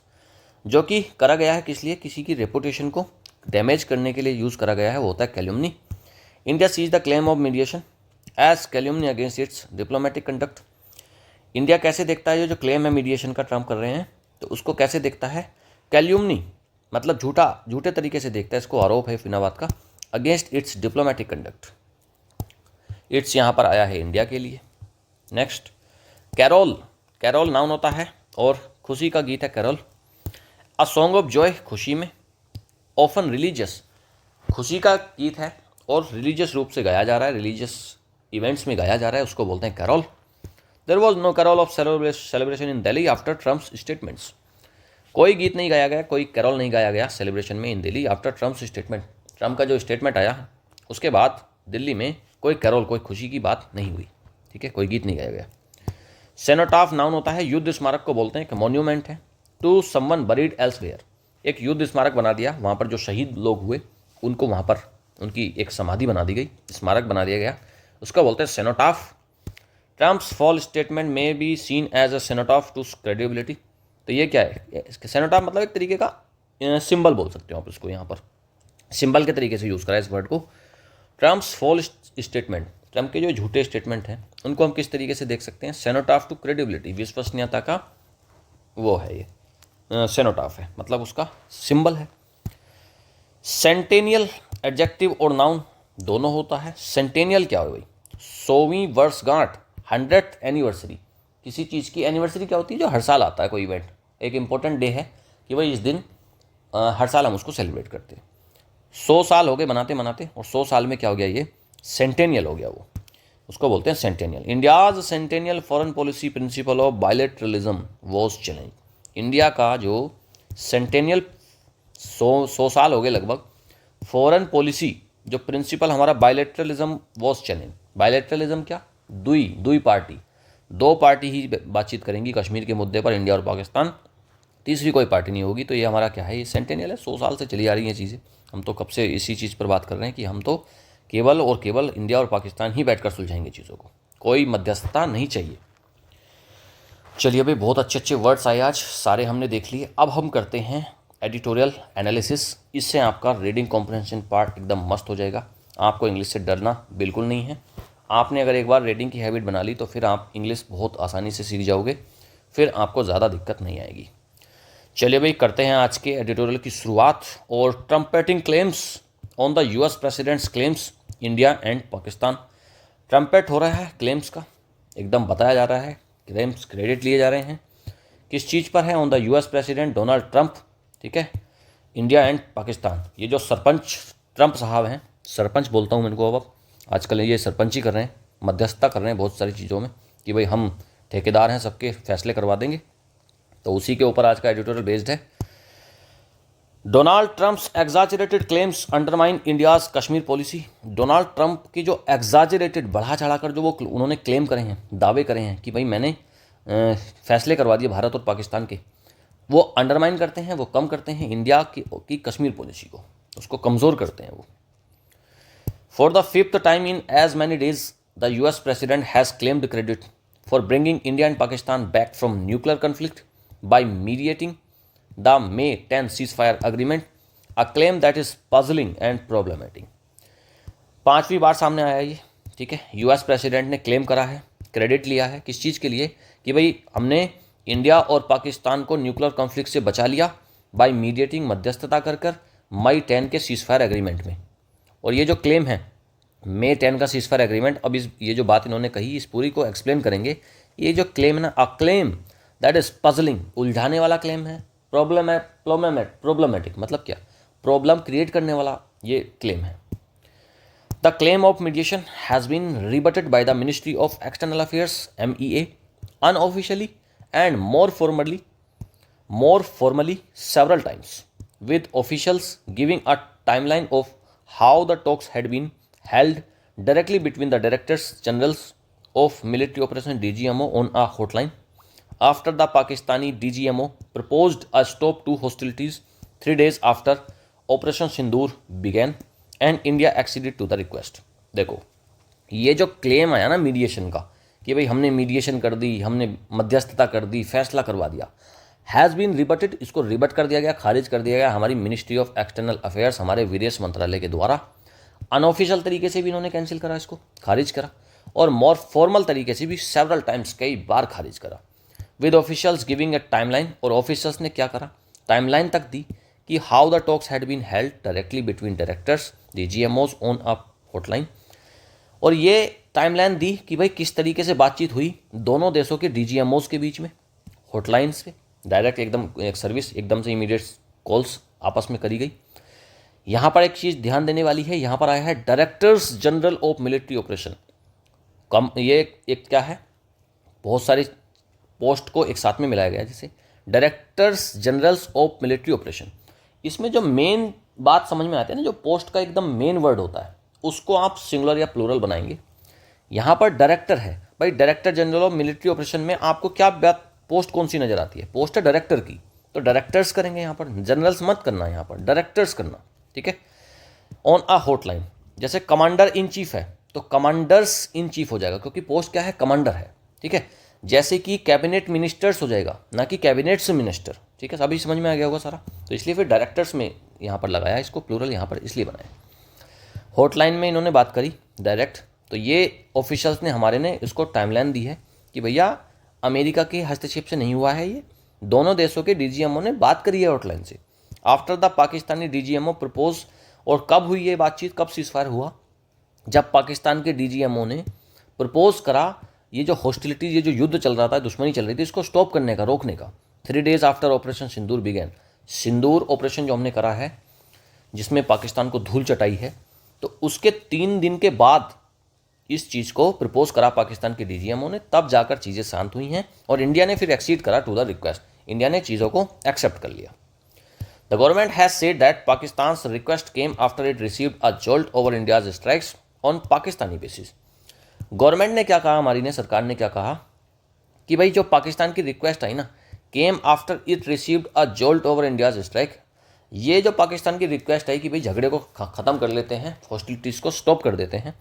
जो कि करा गया है किस लिए, किसी की रेपुटेशन को डैमेज करने के लिए यूज़ करा गया है, वो होता है calumny. India sees the claim of mediation as calumny against its diplomatic conduct. India कैसे देखता है ये जो क्लेम है मीडिएशन का ट्रम्प कर रहे हैं तो उसको कैसे देखता है, कैल्यूमनी मतलब झूठे तरीके से देखता है, इसको आरोप है फिनाबाद का, against its diplomatic conduct. It's यहाँ पर आया है इंडिया के लिए। नेक्स्ट कैरोल, कैरोल नाउन होता है और खुशी का गीत है carol. A song of joy, खुशी में। ऑफन रिलीजियस, खुशी का गीत है और रिलीजियस रूप से गाया जा रहा है, रिलीजियस इवेंट्स में गाया जा रहा है, उसको बोलते हैं carol. There was no carol of celebration in Delhi after Trump's statements, कोई गीत नहीं गाया गया, कोई कैरोल नहीं गाया गया सेलिब्रेशन में in Delhi after Trump's statement, Trump का जो स्टेटमेंट आया उसके बाद दिल्ली में कोई कैरोल, कोई खुशी की बात नहीं हुई, ठीक है, कोई गीत नहीं गाया गया। सेनोटाफ नाउन होता है, युद्ध स्मारक को बोलते हैं, मॉन्यूमेंट है, टू समवन बरीड एल्सवेयर, एक युद्ध स्मारक बना दिया, वहाँ पर जो शहीद लोग हुए उनको वहाँ पर उनकी एक समाधि बना दी गई, स्मारक बना दिया गया, उसका बोलते हैं cenotaph. Trump's false statement may be seen as a cenotaph to credibility, तो ये क्या है, सेनोटाफ मतलब एक तरीके का सिंबल बोल सकते हो आप इसको, यहाँ पर सिंबल के तरीके से यूज़ करा है इस वर्ड को। ट्रम्प्स फॉल स्टेटमेंट, ट्रम्प के जो झूठे स्टेटमेंट हैं उनको हम किस तरीके से देख सकते हैं, सेनोटाफ टू क्रेडिबिलिटी, विश्वसनीयता का वो है ये सेनोटाफ है, मतलब उसका सिंबल है। सेंटेनियल एडजेक्टिव और नाउन दोनों होता है। सेंटेनियल क्या हो भाई, 100वीं वर्षगांठ, 100th एनिवर्सरी, किसी चीज़ की एनिवर्सरी क्या होती है, जो हर साल आता है कोई इवेंट, एक इम्पोर्टेंट डे है कि भाई इस दिन हर साल हम उसको सेलिब्रेट करते हैं। 100 साल हो गए बनाते बनाते और 100 साल में क्या हो गया, ये सेंटेनियल हो गया, वो उसको बोलते हैं centennial. India's centennial foreign policy principle of bilateralism was challenge, India का जो सेंटेनियल 100 साल हो गए लगभग, फॉरेन पॉलिसी जो प्रिंसिपल हमारा बायलैटरलिज्म वॉज चैलेंज। बायलैटरलिज्म क्या, दुई पार्टी, दो पार्टी ही बातचीत करेंगी कश्मीर के मुद्दे पर, इंडिया और पाकिस्तान, तीसरी कोई पार्टी नहीं होगी, तो ये हमारा क्या है, ये सेंटेनियल है, 100 साल से चली आ रही हैं चीज़ें, हम तो कब से इसी चीज़ पर बात कर रहे हैं कि हम तो केवल और केवल इंडिया और पाकिस्तान ही बैठकर सुलझाएंगे चीज़ों को, कोई मध्यस्थता नहीं चाहिए। चलिए भाई, बहुत अच्छे अच्छे वर्ड्स आए आज, सारे हमने देख लिए। अब हम करते हैं एडिटोरियल एनालिसिस, इससे आपका रीडिंग कॉम्प्रिहेंशन पार्ट एकदम मस्त हो जाएगा, आपको इंग्लिश से डरना बिल्कुल नहीं है। आपने अगर एक बार रीडिंग की हैबिट बना ली तो फिर आप इंग्लिश बहुत आसानी से सीख जाओगे, फिर आपको ज़्यादा दिक्कत नहीं आएगी। चलिए भाई, करते हैं आज के एडिटोरियल की शुरुआत। और trumpeting claims on the US president's claims India and Pakistan, trumpet हो रहा है क्लेम्स का, एकदम बताया जा रहा है क्लेम्स क्रेडिट लिए जा रहे हैं। किस चीज़ पर है? On the US president Donald Trump, ठीक है, इंडिया एंड पाकिस्तान। ये जो सरपंच ट्रंप साहब हैं, सरपंच बोलता हूँ मैं इनको, अब आजकल ये सरपंच ही कर रहे हैं, मध्यस्थता कर रहे हैं बहुत सारी चीज़ों में कि भाई हम ठेकेदार हैं, सबके फैसले करवा देंगे। तो उसी के ऊपर आज का एडिटोरियल बेस्ड है। Donald Trump's exaggerated claims undermine India's Kashmir policy. Donald Trump की जो एग्जाजरेटेड, बढ़ा चढ़ा कर जो वो उन्होंने क्लेम करे हैं, दावे करे हैं कि भाई मैंने फैसले करवा दिए भारत और पाकिस्तान के, वो अंडरमाइन करते हैं, वो कम करते हैं इंडिया की कश्मीर पॉलिसी को, उसको कमज़ोर करते हैं वो। For the fifth time in as many days the US president has claimed credit for bringing India and Pakistan back from nuclear conflict by mediating the May 10 ceasefire agreement, a claim that is puzzling and problematic। पांचवी बार सामने आया ये, ठीक है। यूएस प्रेसिडेंट ने क्लेम करा है, क्रेडिट लिया है, किस चीज़ के लिए? कि भाई हमने इंडिया और पाकिस्तान को न्यूक्लियर कॉन्फ्लिक्ट से बचा लिया बाय मीडिएटिंग, मध्यस्थता कर मई 10 के सीजफायर एग्रीमेंट में। और ये जो क्लेम है मई 10 का सीजफायर एग्रीमेंट, अब ये जो बात इन्होंने कही इस पूरी को एक्सप्लेन करेंगे। ये जो क्लेम है ना, a claim that is puzzling, उलझाने वाला क्लेम है। प्रॉब्लमेटिक मतलब क्या? प्रॉब्लम क्रिएट करने वाला ये क्लेम है। The claim of mediation has been rebutted by the ministry of external affairs MEA unofficially and more formally several times, with officials giving a timeline of how the talks had been held directly between the Directors Generals of Military Operations DGMO on a hotline after the Pakistani DGMO proposed a stop to hostilities 3 days after Operation Sindoor began and India acceded to the request। देखो ये जो क्लेम आया ना मीडिएशन का कि भाई हमने मीडिएशन कर दी, हमने मध्यस्थता कर दी, फैसला करवा दिया, हैज़ बीन रिबटेड, इसको रिबट कर दिया गया, खारिज कर दिया गया हमारी मिनिस्ट्री ऑफ एक्सटर्नल अफेयर्स, हमारे विदेश मंत्रालय के द्वारा। अनऑफिशियल तरीके से भी इन्होंने कैंसिल करा, इसको खारिज करा, और मोर फॉर्मल तरीके से भी सेवरल टाइम्स, कई बार खारिज करा। With officials giving a timeline, और ऑफिशियल्स ने क्या करा? टाइमलाइन तक दी कि how the talks had been held directly between directors DGMOs on a hotline. और ये टाइमलाइन दी कि भाई किस तरीके से बातचीत हुई दोनों देशों के DGMOs के बीच में, हॉटलाइंस पे डायरेक्ट एकदम एक सर्विस, एकदम से इमीडिएट कॉल्स आपस में करी गई। यहाँ पर एक चीज़ ध्यान देने वाली है, यहाँ पर आया है directors general of military operation. कम ये एक क्या है, बहुत सारी पोस्ट को एक साथ में मिलाया गया, जैसे directors generals of military operation. इसमें जो मेन बात समझ में आती है ना, जो पोस्ट का एकदम मेन वर्ड होता है उसको आप सिंगुलर या प्लूरल बनाएंगे। यहाँ पर डायरेक्टर है, भाई director general of military operation में आपको क्या बात, पोस्ट कौन सी नजर आती है? पोस्ट है डायरेक्टर की, तो डायरेक्टर्स करेंगे यहाँ पर, जनरल्स मत करना, यहाँ पर डायरेक्टर्स करना, ठीक है। ऑन अ हॉटलाइन, जैसे कमांडर इन चीफ है तो कमांडर्स इन चीफ हो जाएगा, क्योंकि पोस्ट क्या है, कमांडर है, ठीक है। जैसे कि कैबिनेट मिनिस्टर्स हो जाएगा, ना कि कैबिनेट्स मिनिस्टर, ठीक है। अभी समझ में आ गया होगा सारा, तो इसलिए फिर डायरेक्टर्स में यहाँ पर लगाया, इसको प्लूरल यहाँ पर इसलिए बनाया। हॉटलाइन में इन्होंने बात करी डायरेक्ट, तो ये ऑफिशियल्स ने हमारे ने इसको टाइमलाइन दी है कि भैया अमेरिका के हस्तक्षेप से नहीं हुआ है, ये दोनों देशों के DGMO ने बात करी है हॉटलाइन से। After the Pakistani DGMO propose, और कब हुई ये बातचीत, कब सीजफायर हुआ? जब पाकिस्तान के DGMO ने प्रपोज करा ये जो हॉस्टिलिटीज, ये जो युद्ध चल रहा था, दुश्मनी चल रही थी, इसको स्टॉप करने का, रोकने का। 3 days आफ्टर ऑपरेशन सिंदूर बिगेन, सिंदूर ऑपरेशन जो हमने करा है जिसमें पाकिस्तान को धूल चटाई है, तो उसके 3 दिन के बाद इस चीज़ को प्रपोज करा पाकिस्तान के DGMO ने, तब जाकर चीज़ें शांत हुई हैं और इंडिया ने फिर एक्सीड करा टू द रिक्वेस्ट, इंडिया ने चीज़ों को एक्सेप्ट कर लिया। The government has said that Pakistan's request came after it received a jolt over India's strikes on Pakistani basis. Government ने क्या कहा, हमारी ने, सरकार ने क्या कहा कि भाई जो पाकिस्तान की रिक्वेस्ट आई ना, came after it received a jolt over India's strike, ये जो पाकिस्तान की रिक्वेस्ट आई कि भाई झगड़े को ख़त्म कर लेते हैं, हॉस्टिलिटीज़ को स्टॉप कर देते हैं,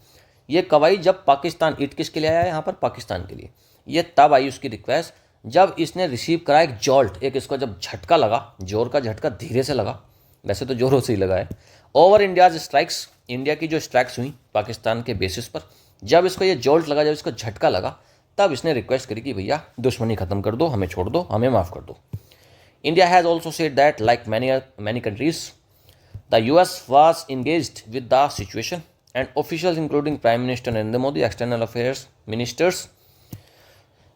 ये कब आई? जब पाकिस्तान, इट किसके लिए आया यहाँ पर? पाकिस्तान के लिए। ये तब आई उसकी रिक्वेस्ट जब इसने रिसीव करा एक जॉल्ट, एक इसको जब झटका लगा, जोर का झटका, धीरे से लगा, वैसे तो जोरों से ही लगा है, ओवर इंडियाज स्ट्राइक्स, इंडिया की जो स्ट्राइक्स हुई पाकिस्तान के बेसिस पर, जब इसको ये जॉल्ट लगा, जब इसको झटका लगा, तब इसने रिक्वेस्ट करी कि भैया दुश्मनी खत्म कर दो, हमें छोड़ दो, हमें माफ़ कर दो। India has also said that like many countries the US was engaged with the situation and officials including Prime Minister Narendra Modi, external affairs ministers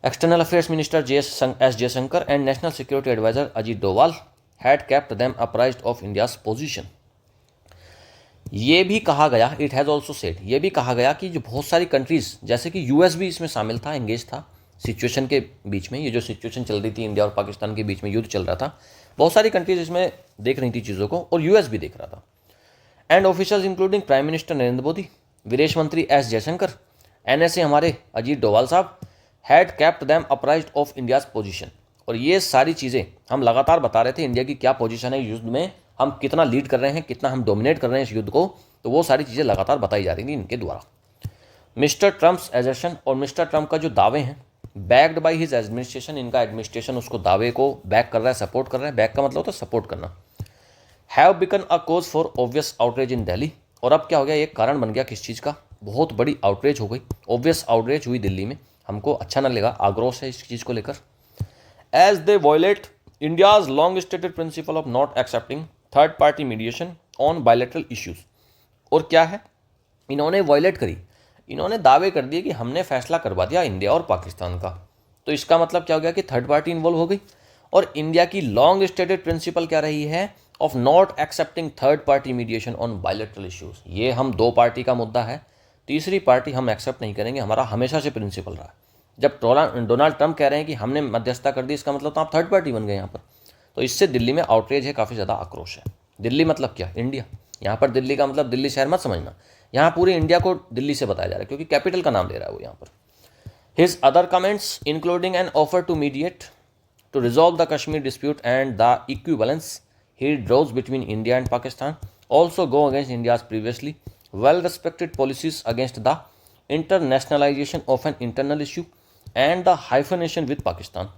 External Affairs Minister S. Jaishankar and National Security Advisor Ajit Doval had kept them apprised of India's position. ये भी कहा गया, इट हैज़ ऑल्सो सेड, ये भी कहा गया कि जो बहुत सारी कंट्रीज़ जैसे कि यूएस भी इसमें शामिल था, एंगेज था सिचुएशन के बीच में। ये जो सिचुएशन चल रही थी इंडिया और पाकिस्तान के बीच में, युद्ध चल रहा था, बहुत सारी कंट्रीज इसमें देख रही थी चीज़ों को, और यूएस भी देख रहा था। And officers including prime minister Narendra Modi, विदेश मंत्री एस जयशंकर, एनएसए हमारे अजीत डोवाल साहब, had kept them apprised of India's position. और ये सारी चीज़ें हम लगातार बता रहे थे, इंडिया की क्या पोजीशन है युद्ध में, हम कितना लीड कर रहे हैं, कितना हम डोमिनेट कर रहे हैं इस युद्ध को, तो वो सारी चीज़ें लगातार बताई जा रही थी इनके द्वारा। मिस्टर ट्रम्प्स एजर्शन, और मिस्टर ट्रम्प का जो दावे हैं, बैक्ड बाई हिज एडमिनिस्ट्रेशन, इनका एडमिनिस्ट्रेशन उसको दावे को बैक कर रहा है, सपोर्ट कर रहा है। बैक का मतलब होता है सपोर्ट करना। Have become a cause for obvious outrage in Delhi, और अब क्या हो गया, एक कारण बन गया किस चीज़ का, बहुत बड़ी आउटरेज हो गई, ऑब्वियस आउटरेज हुई दिल्ली में, हमको अच्छा ना लगा, आक्रोश है इस चीज़ को लेकर। As they violate India's long stated principle of not accepting third party mediation on bilateral issues. और क्या है, इन्होंने वायलेट करी, इन्होंने दावे कर दिए कि हमने फैसला करवा दिया इंडिया और पाकिस्तान का। तो इसका मतलब क्या हो गया कि थर्ड पार्टी इन्वॉल्व हो गई, और इंडिया की लॉन्ग स्टेटेड प्रिंसिपल क्या रही है, of not accepting third party mediation on bilateral issues. ये हम दो पार्टी का मुद्दा है, तीसरी पार्टी हम एक्सेप्ट नहीं करेंगे, हमारा हमेशा से प्रिंसिपल रहा है। जब डोनाल्ड ट्रंप कह रहे हैं कि हमने मध्यस्थता कर दी, इसका मतलब तो आप थर्ड पार्टी बन गए यहाँ पर। तो इससे दिल्ली में आउटरेज है, काफ़ी ज़्यादा आक्रोश है। दिल्ली मतलब क्या, इंडिया। यहाँ पर दिल्ली का मतलब दिल्ली शहर मत समझना, यहाँ पूरे इंडिया को दिल्ली से बताया जा रहा है, क्योंकि कैपिटल का नाम ले रहा है वो यहाँ पर। His other comments including an offer to mediate to resolve the Kashmir dispute and the equivalence he draws between India and Pakistan also go against India's previously well-respected policies against the internationalization of an internal issue and the hyphenation with Pakistan.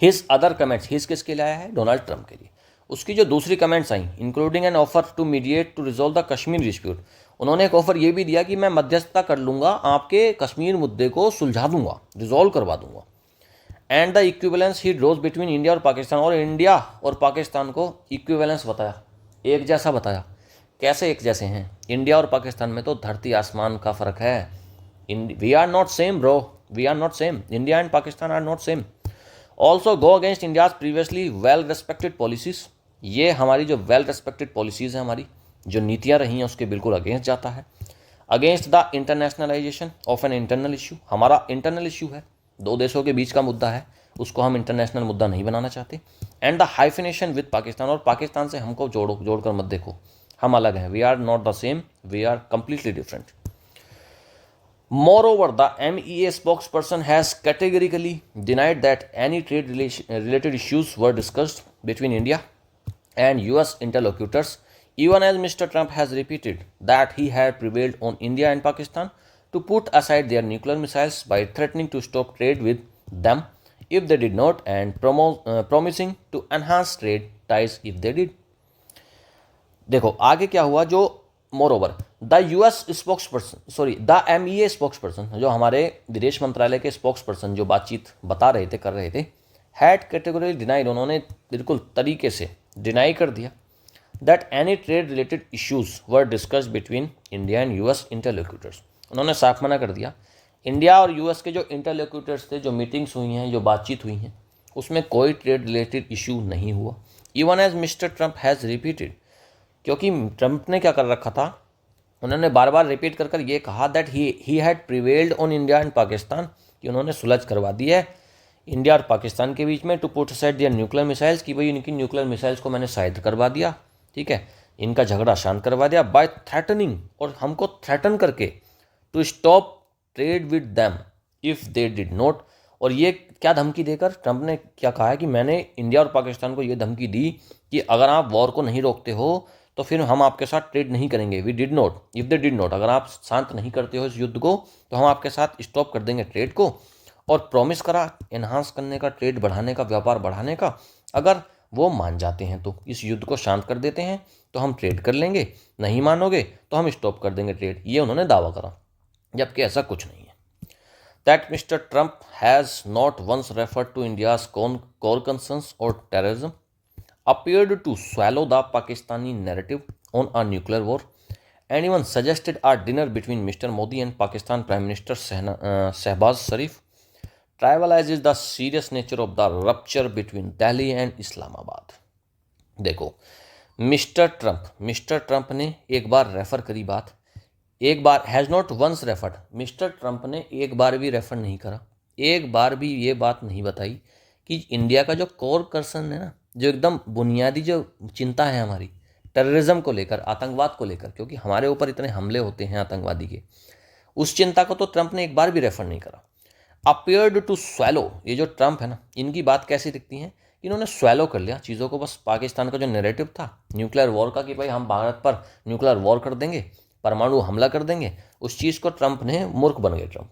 His other comments, his किसके लिए आया है, डोनाल्ड ट्रंप के लिए। उसकी जो दूसरी कमेंट्स आई, including an offer to mediate to resolve the Kashmir dispute, उन्होंने एक ऑफर ये भी दिया कि मैं मध्यस्थता कर लूँगा, आपके कश्मीर मुद्दे को सुलझा दूंगा, रिजॉल्व करवा दूंगा। And the equivalence he drawers between India और पाकिस्तान, और इंडिया और पाकिस्तान को इक्विवेलेंस बताया, एक जैसा बताया। कैसे एक जैसे हैं, इंडिया और पाकिस्तान में तो धरती आसमान का फ़र्क है। We are not same bro, we are not same, India and Pakistan are not same. Also go against India's previously well respected policies, ये हमारी जो वेल रेस्पेक्टेड पॉलिसीज़ हैं, हमारी जो नीतियाँ रही हैं, उसके बिल्कुल अगेंस्ट जाता है। Against the internationalisation of an internal issue, हमारा इंटरनल इशू है, दो देशों के बीच का मुद्दा है, उसको हम इंटरनेशनल मुद्दा नहीं बनाना चाहते। And the hyphenation with Pakistan, और पाकिस्तान से हमको जोड़कर मत देखो, हम अलग हैं, we are not the same, we are completely different. Moreover, the MEA spokesperson has categorically denied that any trade related issues were discussed between India and US interlocutors, even as Mr. Trump has repeated that he had prevailed on India and Pakistan to put aside their nuclear missiles by threatening to stop trade with them if they did not, and promising to enhance trade ties if they did. देखो आगे क्या हुआ, जो moreover the US spokesperson, sorry the MEA spokesperson, जो हमारे विदेश मंत्रालय के स्पोक्सपर्सन जो बातचीत बता रहे थे, कर रहे थे, हैड कैटेगोरी डिनाइड, उन्होंने बिल्कुल तरीके से डिनाई कर दिया, that any trade related issues were discussed between India and US interlocutors. उन्होंने साफ मना कर दिया, इंडिया और यूएस के जो इंटरलोक्यूटर्स थे, जो मीटिंग्स हुई हैं, जो बातचीत हुई हैं, उसमें कोई ट्रेड रिलेटेड इशू नहीं हुआ। Even as mister Trump has repeated, क्योंकि ट्रंप ने क्या कर रखा था, उन्होंने बार बार रिपीट कर कर ये कहा that he had prevailed on India and Pakistan, कि उन्होंने सुलझ करवा दी है इंडिया और पाकिस्तान के बीच में, to put aside their nuclear missiles, कि भाई इनकी न्यूक्लियर मिसाइल्स को मैंने साइड करवा दिया, ठीक है, इनका झगड़ा शांत करवा दिया, बाय थ्रेटनिंग, और हमको थ्रेटन करके, to stop trade with them if they did not. और ये क्या धमकी देकर ट्रंप ने क्या कहा है कि मैंने इंडिया और पाकिस्तान को ये धमकी दी कि अगर आप वॉर को नहीं रोकते हो तो फिर हम आपके साथ ट्रेड नहीं करेंगे। We did not, if they did not, अगर आप शांत नहीं करते हो इस युद्ध को तो हम आपके साथ स्टॉप कर देंगे ट्रेड को। और प्रॉमिस करा एनहांस करने का, ट्रेड बढ़ाने का, व्यापार बढ़ाने का। अगर वो मान जाते हैं तो इस युद्ध को शांत कर देते हैं तो हम ट्रेड कर लेंगे, नहीं मानोगे तो हम स्टॉप कर देंगे ट्रेड, ये उन्होंने दावा करा, जबकि ऐसा कुछ नहीं है। That mister Trump has not once referred to India's core concerns और terrorism, appeared to swallow the Pakistani narrative on a nuclear war, and even suggested a dinner between Mr. Modi and Pakistan Prime Minister Shehbaz Sharif trivialises the serious nature of the rupture between Delhi and Islamabad. देखो, मिस्टर ट्रंप ने एक बार रेफर करी बात, एक बार, has not once referred, mister Trump ने एक बार भी रेफर नहीं करा, एक बार भी ये बात नहीं बताई कि इंडिया का जो कोर कंसर्न है ना, जो एकदम बुनियादी जो चिंता है हमारी टेररिज्म को लेकर, आतंकवाद को लेकर, क्योंकि हमारे ऊपर इतने हमले होते हैं आतंकवादी के, उस चिंता को तो ट्रंप ने एक बार भी रेफर नहीं करा। अपियर्ड टू स्वैलो, ये जो ट्रंप है ना, इनकी बात कैसी दिखती है, इन्होंने स्वैलो कर लिया चीज़ों को। बस पाकिस्तान का जो नैरेटिव था न्यूक्लियर वॉर का कि भाई हम भारत पर न्यूक्लियर वॉर कर देंगे, परमाणु हमला कर देंगे, उस चीज़ को ट्रंप ने मूर्ख बन गए ट्रंप।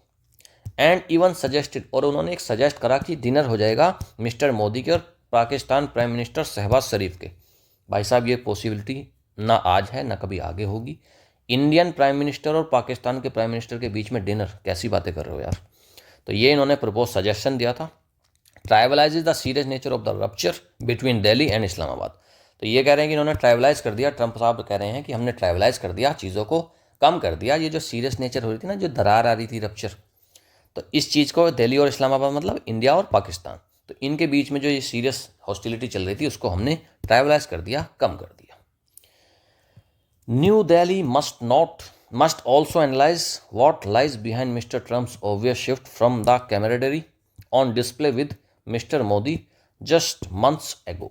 एंड इवन सजेस्टेड, और उन्होंने एक सजेस्ट करा कि डिनर हो जाएगा मिस्टर मोदी के और पाकिस्तान प्राइम मिनिस्टर शहबाज शरीफ के। भाई साहब, ये पॉसिबिलिटी ना आज है ना कभी आगे होगी। इंडियन प्राइम मिनिस्टर और पाकिस्तान के प्राइम मिनिस्टर के बीच में डिनर, कैसी बातें कर रहे हो यार। तो ये इन्होंने प्रपोज सजेशन दिया था। Trivialise the serious nature of the rupture between Delhi and Islamabad. तो ये कह रहे हैं कि इन्होंने ट्राइवलाइज कर दिया, ट्रंप साहब कह रहे हैं कि हमने ट्राइवलाइज कर दिया, चीज़ों को कम कर दिया, ये जो सीरियस नेचर हो रही थी ना, जो दरार आ रही थी, रप्चर, तो इस चीज़ को दिल्ली और इस्लामाबाद मतलब इंडिया और पाकिस्तान, तो इनके बीच में जो ये सीरियस हॉस्टिलिटी चल रही थी उसको हमने ट्राइवलाइज कर दिया, कम कर दिया। New Delhi must also analyze what lies behind Mr. Trump's obvious shift from the camaraderie on display with Mr. Modi just months ago.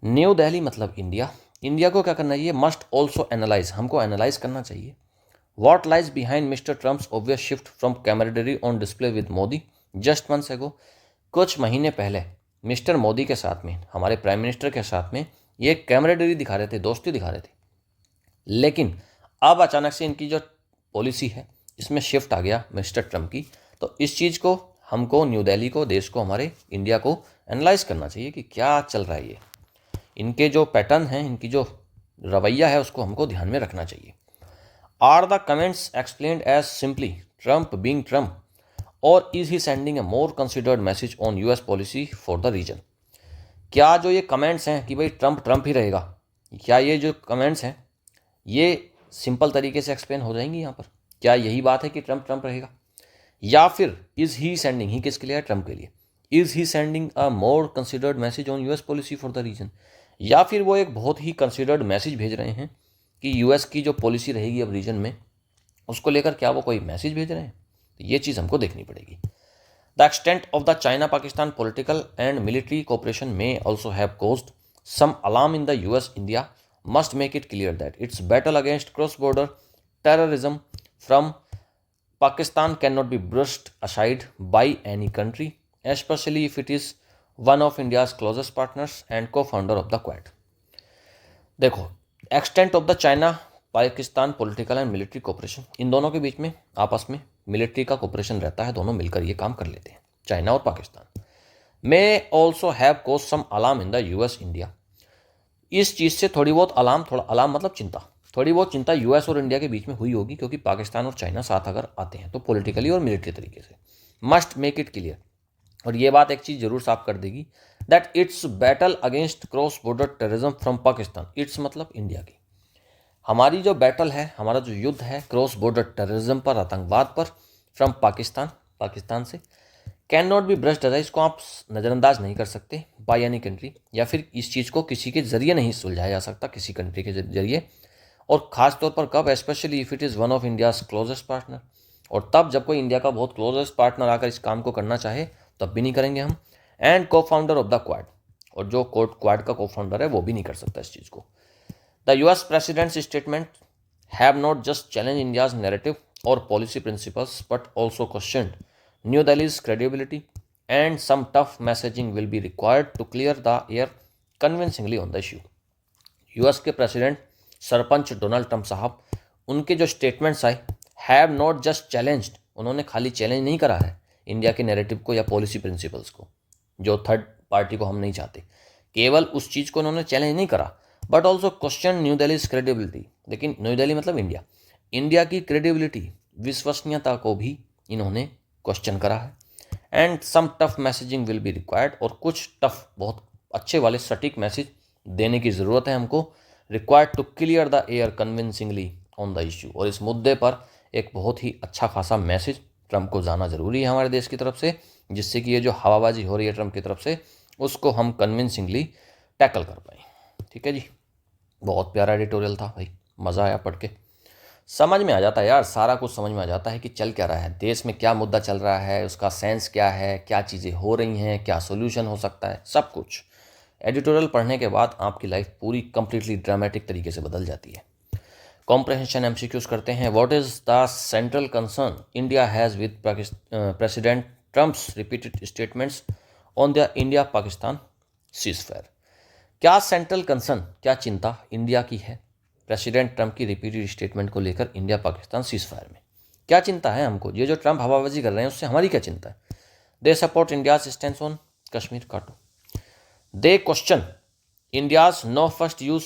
New Delhi मतलब इंडिया को क्या करना चाहिए, मस्ट ऑल्सो एनालाइज, हमको एनालाइज करना चाहिए, what lies behind mister Trump's obvious shift from camaraderie on display with Modi just months ago. कुछ महीने पहले मिस्टर मोदी के साथ में, हमारे प्राइम मिनिस्टर के साथ में ये कैमरेडरी दिखा रहे थे, दोस्ती दिखा रहे थे, लेकिन अब अचानक से इनकी जो पॉलिसी है इसमें शिफ्ट आ गया मिस्टर ट्रम्प की। तो इस चीज़ को हमको, न्यू दिल्ली को, देश को, हमारे इंडिया को एनालाइज करना चाहिए कि क्या चल रहा है, ये इनके जो पैटर्न हैं, इनकी जो रवैया है, उसको हमको ध्यान में रखना चाहिए। Are the comments explained as simply Trump being Trump और is he sending a more considered message on US policy for the region. क्या जो ये कमेंट्स हैं कि भाई ट्रम्प ही रहेगा, क्या ये जो कमेंट्स हैं ये सिंपल तरीके से एक्सप्लेन हो जाएंगी यहाँ पर? क्या यही बात है कि ट्रम्प रहेगा, या फिर इज ही सेंडिंग, ही किसके लिए है, ट्रम्प के लिए, is he sending a more considered message on US policy for the region, या फिर वो एक बहुत ही कंसिडर्ड मैसेज भेज रहे हैं कि यूएस की जो पॉलिसी रहेगी अब रीजन में, उसको लेकर क्या वो कोई मैसेज भेज रहे हैं? तो ये चीज़ हमको देखनी पड़ेगी। The extent of the China Pakistan political and military cooperation may also have caused some alarm in the US India must make it clear that its battle against cross-border terrorism from Pakistan cannot be brushed aside by any country, especially if it is one of India's closest partners and co-founder of the Quad. देखो, extent of the China Pakistan political and military cooperation, इन दोनों के बीच में आपस में मिलिट्री का कोऑपरेशन रहता है, दोनों मिलकर ये काम कर लेते हैं, चाइना और Pakistan. May also have cause some alarm in the US India, इस चीज़ से थोड़ी बहुत अलार्म, थोड़ा अलार्म मतलब चिंता, थोड़ी बहुत चिंता यूएस और इंडिया के बीच में हुई होगी, क्योंकि पाकिस्तान और चाइना साथ अगर आते हैं तो पॉलिटिकली और मिलिट्री तरीके से। मस्ट मेक इट क्लियर, और ये बात एक चीज़ जरूर साफ कर देगी, that it's battle against cross border terrorism from Pakistan, it's मतलब इंडिया की, हमारी जो बैटल है, हमारा जो युद्ध है क्रॉस बॉर्डर टेररिज्म पर, आतंकवाद पर, फ्रॉम पाकिस्तान से, can not be brushed aside, इसको आप नज़रअंदाज नहीं कर सकते बाय एनी कंट्री, या फिर इस चीज़ को किसी के जरिए नहीं सुलझाया जा सकता, किसी कंट्री के जरिए, और ख़ास तौर पर कब, specially if it is one of India's closest partner, और तब जब कोई इंडिया का बहुत क्लोजेस्ट पार्टनर आकर इस काम को करना चाहे तब भी नहीं करेंगे हम। एंड को फाउंडर ऑफ द क्वाड, और जो क्वाड का को फाउंडर है वो भी नहीं कर सकता इस चीज़ को। The US president's statement have not just challenge India's narrative और policy principles but also questioned New Delhi's credibility, and some tough messaging will be required to clear the air convincingly on the issue. US के प्रेसिडेंट सरपंच डोनाल्ड ट्रंप साहब, उनके जो स्टेटमेंट्स आए, हैव नॉट जस्ट चैलेंज्ड, उन्होंने खाली चैलेंज नहीं करा है इंडिया के नैरेटिव को या पॉलिसी प्रिंसिपल्स को, जो थर्ड पार्टी को हम नहीं चाहते, केवल उस चीज़ को उन्होंने चैलेंज नहीं करा, but also question new Delhi's credibility, लेकिन न्यू दिल्ली मतलब इंडिया की क्रेडिबिलिटी, विश्वसनीयता को भी इन्होंने क्वेश्चन करा है। And some tough messaging will be required, और कुछ टफ, बहुत अच्छे वाले सटीक मैसेज देने की ज़रूरत है हमको, required to clear the air convincingly on the issue, और इस मुद्दे पर एक बहुत ही अच्छा खासा मैसेज ट्रंप को जाना जरूरी है हमारे देश की तरफ से, जिससे कि ये जो हवाबाजी हो रही है ट्रम्प की तरफ से उसको हम कन्विंसिंगली टैकल कर पाएँ। ठीक है जी, बहुत प्यारा एडिटोरियल था भाई, मज़ा आया पढ़ के। समझ में आ जाता है यार, सारा कुछ समझ में आ जाता है कि चल क्या रहा है, देश में क्या मुद्दा चल रहा है, उसका सेंस क्या है, क्या चीज़ें हो रही हैं, क्या सोल्यूशन हो सकता है, सब कुछ एडिटोरियल पढ़ने के बाद आपकी लाइफ पूरी कंप्लीटली ड्रामेटिक तरीके से बदल जाती है। कॉम्प्रहेंशन एमसीक्यूज करते हैं। What is the central concern India has with president Trump's repeated statements on the India Pakistan ceasefire. क्या सेंट्रल कंसर्न, क्या चिंता इंडिया की है प्रेसिडेंट ट्रंप की रिपीटेड स्टेटमेंट को लेकर इंडिया पाकिस्तान सीज़फायर में? क्या चिंता है हमको? ये जो ट्रंप हवाबाजी कर रहे हैं उससे हमारी क्या चिंता है? They support India's stand on Kashmir, काटो। They question India's no first use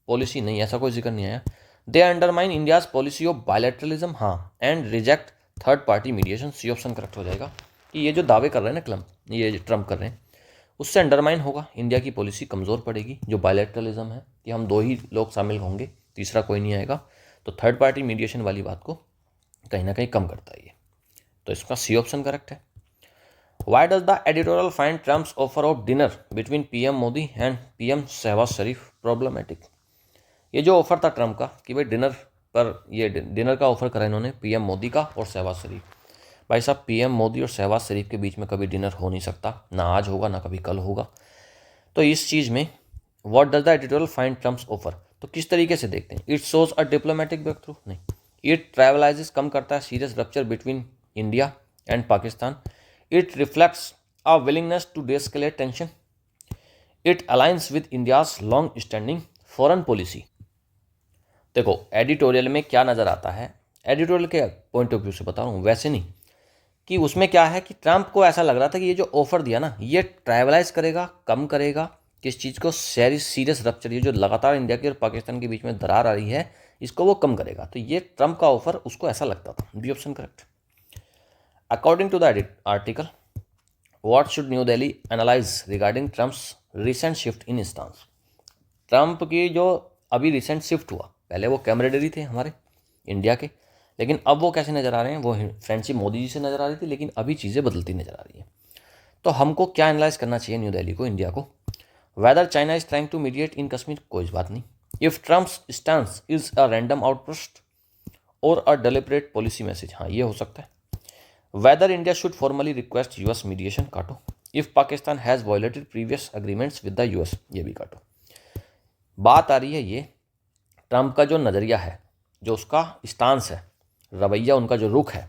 policy, नहीं ऐसा कोई जिक्र नहीं आया। They undermine India's policy of bilateralism, हाँ, and reject third party mediation, C option correct हो जाएगा। कि ये जो दावे कर रहे हैं ना ये ट्रंप कर रहे हैं उससे अंडरमाइन होगा, इंडिया की पॉलिसी कमज़ोर पड़ेगी, जो बायलैटरलिज्म है कि हम दो ही लोग शामिल होंगे, तीसरा कोई नहीं आएगा, तो थर्ड पार्टी मीडिएशन वाली बात को कहीं ना कहीं कम करता है ये, तो इसका सी ऑप्शन करेक्ट है। Why does the editorial find Trump's offer of dinner between PM Modi and PM Shehbaz Sharif problematic? ये जो ऑफर था ट्रम्प का कि भाई डिनर का ऑफर करा इन्होंने पीएम मोदी का और शहबाज शरीफ। भाई साहब, पीएम मोदी और शहबाज शरीफ के बीच में कभी डिनर हो नहीं सकता, ना आज होगा ना कभी कल होगा। तो इस चीज़ में what does the editorial find Trump's offer, तो किस तरीके से देखते हैं? It shows a diplomatic breakthrough, नहीं, इट ट्रैवलाइजेस, कम करता है serious rupture between India and Pakistan, it reflects a willingness to de-escalate tension, it aligns with India's long standing foreign policy. देखो एडिटोरियल में क्या नज़र आता है, एडिटोरियल के पॉइंट ऑफ व्यू से बता रहा हूँ, वैसे नहीं, कि उसमें क्या है कि ट्रम्प को ऐसा लग रहा था कि ये जो ऑफर दिया ना ये ट्राइवलाइज करेगा, कम करेगा किस चीज़ को, सीरियस रप्चर, ये जो लगातार इंडिया के और पाकिस्तान के बीच में दरार आ रही है इसको वो कम करेगा। तो ये ट्रम्प का ऑफर उसको ऐसा लगता था, B option correct. According to the article, what should New Delhi analyse regarding Trump's recent shift in stance? Trump की जो अभी रिसेंट शिफ्ट हुआ, पहले वो कैमरेडरी थे हमारे इंडिया के, लेकिन अब वो कैसे नज़र आ रहे हैं? वो फ्रेंडशिप मोदी जी से नज़र आ रही थी, लेकिन अभी चीज़ें बदलती नज़र आ रही हैं। तो हमको क्या एनालाइज करना चाहिए न्यू दिल्ली को, इंडिया को? Whether China is trying to mediate in Kashmir, कोई बात नहीं। If Trump's stance is a random outburst और अ डेलिब्रेट पॉलिसी मैसेज, हाँ ये हो सकता है। Whether India should formally request US mediation, काटो। If Pakistan has violated previous agreements with the US, ये भी काटो। बात आ रही है ये ट्रम्प का जो नज़रिया है, जो उसका स्टांस है, रवैया, उनका जो रुख है,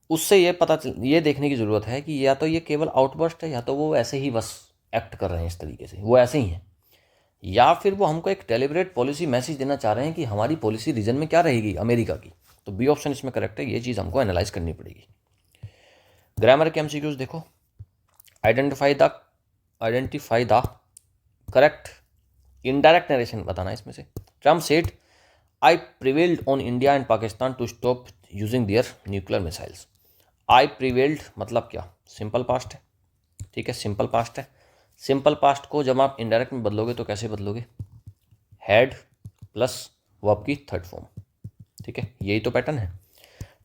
उससे ये देखने की ज़रूरत है कि या तो ये केवल आउटबर्स्ट है या तो वो ऐसे ही बस एक्ट कर रहे हैं इस तरीके से, वो ऐसे ही हैं, या फिर वो हमको एक डेलिब्रेट पॉलिसी मैसेज देना चाह रहे हैं कि हमारी पॉलिसी रीजन में क्या रहेगी अमेरिका की। तो बी ऑप्शन इसमें करेक्ट है, ये चीज़ हमको एनालाइज करनी पड़ेगी। ग्रामर के एमसीक्यूज देखो, identify the correct indirect narration बताना है इसमें से। Trump said I prevailed on India and Pakistan to stop using their nuclear missiles. I prevailed मतलब क्या? सिंपल पास्ट है, ठीक है, सिंपल पास्ट है। सिंपल पास्ट को जब आप इनडायरेक्ट में बदलोगे तो कैसे बदलोगे? हैड प्लस वर्ब की थर्ड फॉर्म, ठीक है, यही तो पैटर्न है।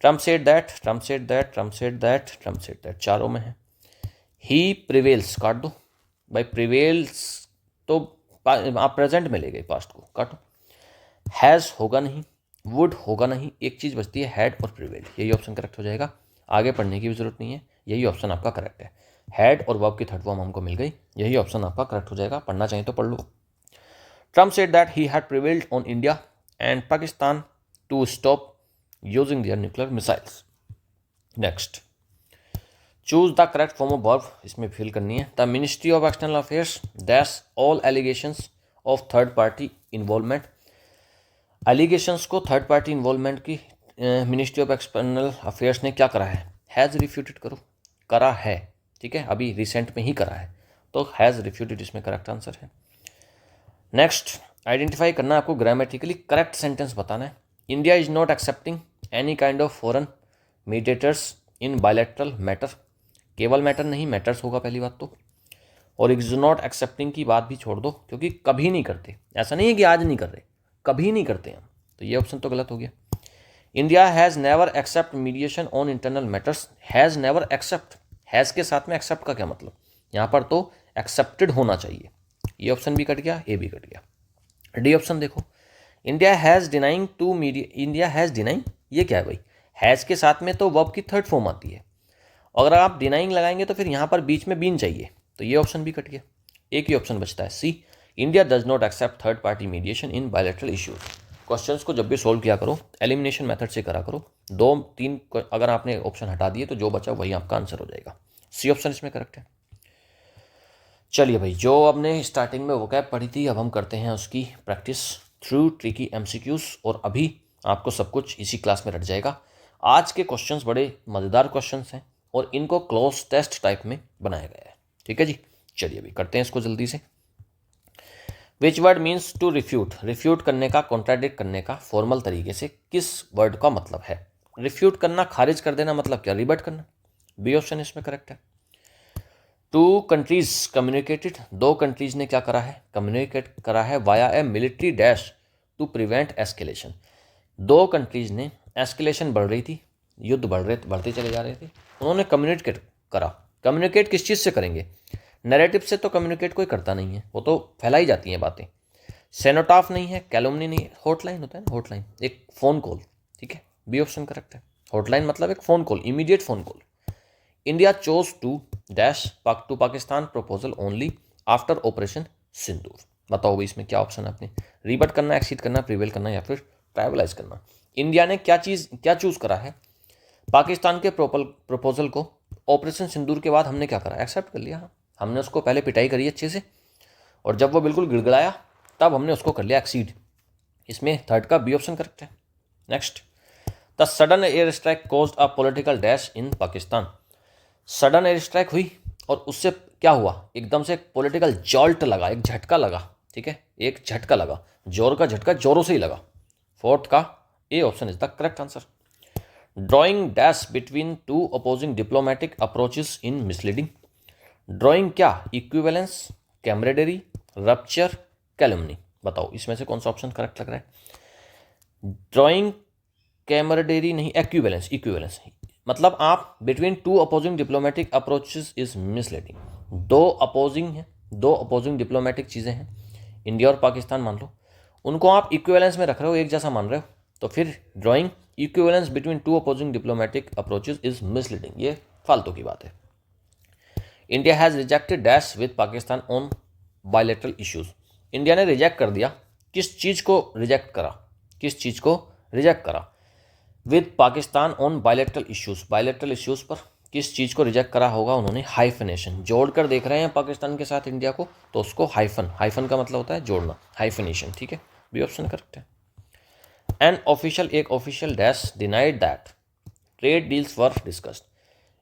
Trump said that, Trump said that, Trump said that, Trump said that, चारों में है। ही प्रिवेल्स काट दो भाई, प्रिवेल्स तो आप प्रेजेंट में ले गए, पास्ट को काटो। हैज़ होगा नहीं, वुड होगा नहीं, एक चीज़ बचती है हैड और प्रिवेल्ड, यही ऑप्शन करेक्ट हो जाएगा। आगे पढ़ने की भी जरूरत नहीं है, यही ऑप्शन आपका करेक्ट है। हैड और वर्ब की थर्ड फॉर्म हमको मिल गई, यही ऑप्शन आपका करेक्ट हो जाएगा। पढ़ना चाहिए तो पढ़ लो। Trump said that he had prevailed on India and Pakistan to stop using their nuclear missiles. Next, choose the correct form of verb, इसमें फिल करनी है। The ministry of external affairs that's all allegations of third party involvement. Allegations को थर्ड पार्टी इन्वॉल्वमेंट की मिनिस्ट्री ऑफ एक्सटर्नल अफेयर्स ने क्या करा है? हैज़ रिफ्यूटेड करो, करा है, ठीक है, अभी रिसेंट में ही करा है, तो हैज़ रिफ्यूटेड इसमें करेक्ट आंसर है। नेक्स्ट, आइडेंटिफाई करना है आपको, ग्रामेटिकली करेक्ट सेंटेंस बताना है। India is not accepting any kind of foreign mediators in bilateral matter, केवल मैटर नहीं, मैटर्स होगा पहली बात तो। और इज नॉट एक्सेप्टिंग की बात भी छोड़ दो, क्योंकि कभी नहीं करते, ऐसा नहीं है कि आज नहीं कर रहे, कभी नहीं करते हम, तो ये ऑप्शन तो गलत हो गया। India has never accept mediation on internal matters, has never accept, has के साथ में एक्सेप्ट का क्या मतलब, यहाँ पर तो एक्सेप्टेड होना चाहिए। ये ऑप्शन भी कट गया, ए भी कट गया। डी ऑप्शन देखो, India has denying to media, India has denying, ये क्या है भाई, हैज़ के साथ में तो वर्ब की थर्ड फॉर्म आती है, अगर आप डिनाइंग लगाएंगे तो फिर यहाँ पर बीच में बीन चाहिए, तो ये ऑप्शन भी कट गया। एक ही ऑप्शन बचता है C, India does not accept third party mediation in bilateral issues. Questions को जब भी सोल्व किया करो एलिमिनेशन मेथड से करा करो, 2-3 अगर आपने ऑप्शन हटा दिए तो जो बचा वही आपका आंसर हो जाएगा। सी ऑप्शन इसमें करेक्ट है। चलिए भाई, जो आपने स्टार्टिंग में वोकैब पढ़ी थी अब हम करते हैं उसकी प्रैक्टिस थ्रू ट्रिकी एमसीक्यूज, और अभी आपको सब कुछ इसी क्लास में रट जाएगा। आज के क्वेश्चंस बड़े मज़ेदार क्वेश्चंस हैं और इनको क्लोज टेस्ट टाइप में बनाया गया है, ठीक है जी। चलिए अभी करते हैं इसको जल्दी से। Which word means to refute, refute करने का, कॉन्ट्राडिक्ट करने का फॉर्मल तरीके से किस वर्ड का मतलब है। रिफ्यूट करना, खारिज कर देना, मतलब क्या, रिबट करना। बी ऑप्शन इसमें करेक्ट है। टू कंट्रीज कम्युनिकेटेड, दो कंट्रीज ने क्या करा है, कम्युनिकेट करा है via a military dash to prevent escalation. दो कंट्रीज ने, एस्केलेशन बढ़ रही थी, युद्ध बढ़ते चले जा रहे थे, उन्होंने कम्युनिकेट करा। कम्युनिकेट किस चीज़ से करेंगे, नैरेटिव से तो कम्युनिकेट कोई करता नहीं है, वो तो फैलाई जाती हैं बातें। सेनोटाफ नहीं है, कैलोमनी नहीं है, हॉटलाइन होता है ना, हॉटलाइन, एक फ़ोन कॉल, ठीक है। बी ऑप्शन करेक्ट है। हॉटलाइन मतलब एक phone call, immediate phone call. India chose to dash to Pakistan proposal only after operation Sindoor. बताओ भाई इसमें क्या ऑप्शन है, आपने रिबट करना, एक्सीड करना, प्रिवेल करना या फिर ट्राइबलाइज करना। इंडिया ने क्या चूज़ करा है, पाकिस्तान के प्रपोजल को ऑपरेशन सिंदूर के बाद हमने क्या करा, एक्सेप्ट कर लिया। हमने उसको पहले पिटाई करी अच्छे से, और जब वो बिल्कुल गिड़गिड़ाया तब हमने उसको कर लिया एक्सीड। इसमें थर्ड का बी ऑप्शन करेक्ट है। Next, the sudden air strike caused a political dash in Pakistan. Sudden air strike हुई और उससे क्या हुआ, एकदम से एक पॉलिटिकल जॉल्ट लगा, एक झटका लगा, ठीक है, एक झटका लगा, जोर का झटका जोरों से ही लगा। फोर्थ का A option is the correct answer. Drawing dash between two opposing diplomatic approaches in misleading. Drawing क्या, इक्विवेलेंस, कैमरेडरी, रप्चर, कैलमनी। बताओ इसमें से कौन सा ऑप्शन करेक्ट लग रहा है। ड्राइंग कैमरेडरी नहीं, इक्विवेलेंस, इक्विवेलेंस मतलब आप between two opposing diplomatic approaches is misleading. दो अपोजिंग हैं, दो अपोजिंग डिप्लोमेटिक चीज़ें हैं, इंडिया और पाकिस्तान मान लो, उनको आप इक्विवेलेंस में रख रहे हो, एक जैसा मान रहे हो, तो फिर drawing equivalence between two opposing diplomatic approaches is misleading, ये फालतू की बात है। India has rejected dash with Pakistan on bilateral issues. India ने रिजेक्ट कर दिया, किस चीज़ को रिजेक्ट करा, किस चीज़ को रिजेक्ट करा, with Pakistan on bilateral issues. Bilateral issues पर किस चीज़ को रिजेक्ट करा होगा उन्होंने, हाइफनेशन, जोड़कर देख रहे हैं पाकिस्तान के साथ इंडिया को, तो उसको हाइफन, हाइफन का मतलब होता है जोड़ना, हाइफनेशन, ठीक है। बी ऑप्शन करेक्ट है। एन ऑफिशियल, एक official dash denied that trade deals were discussed.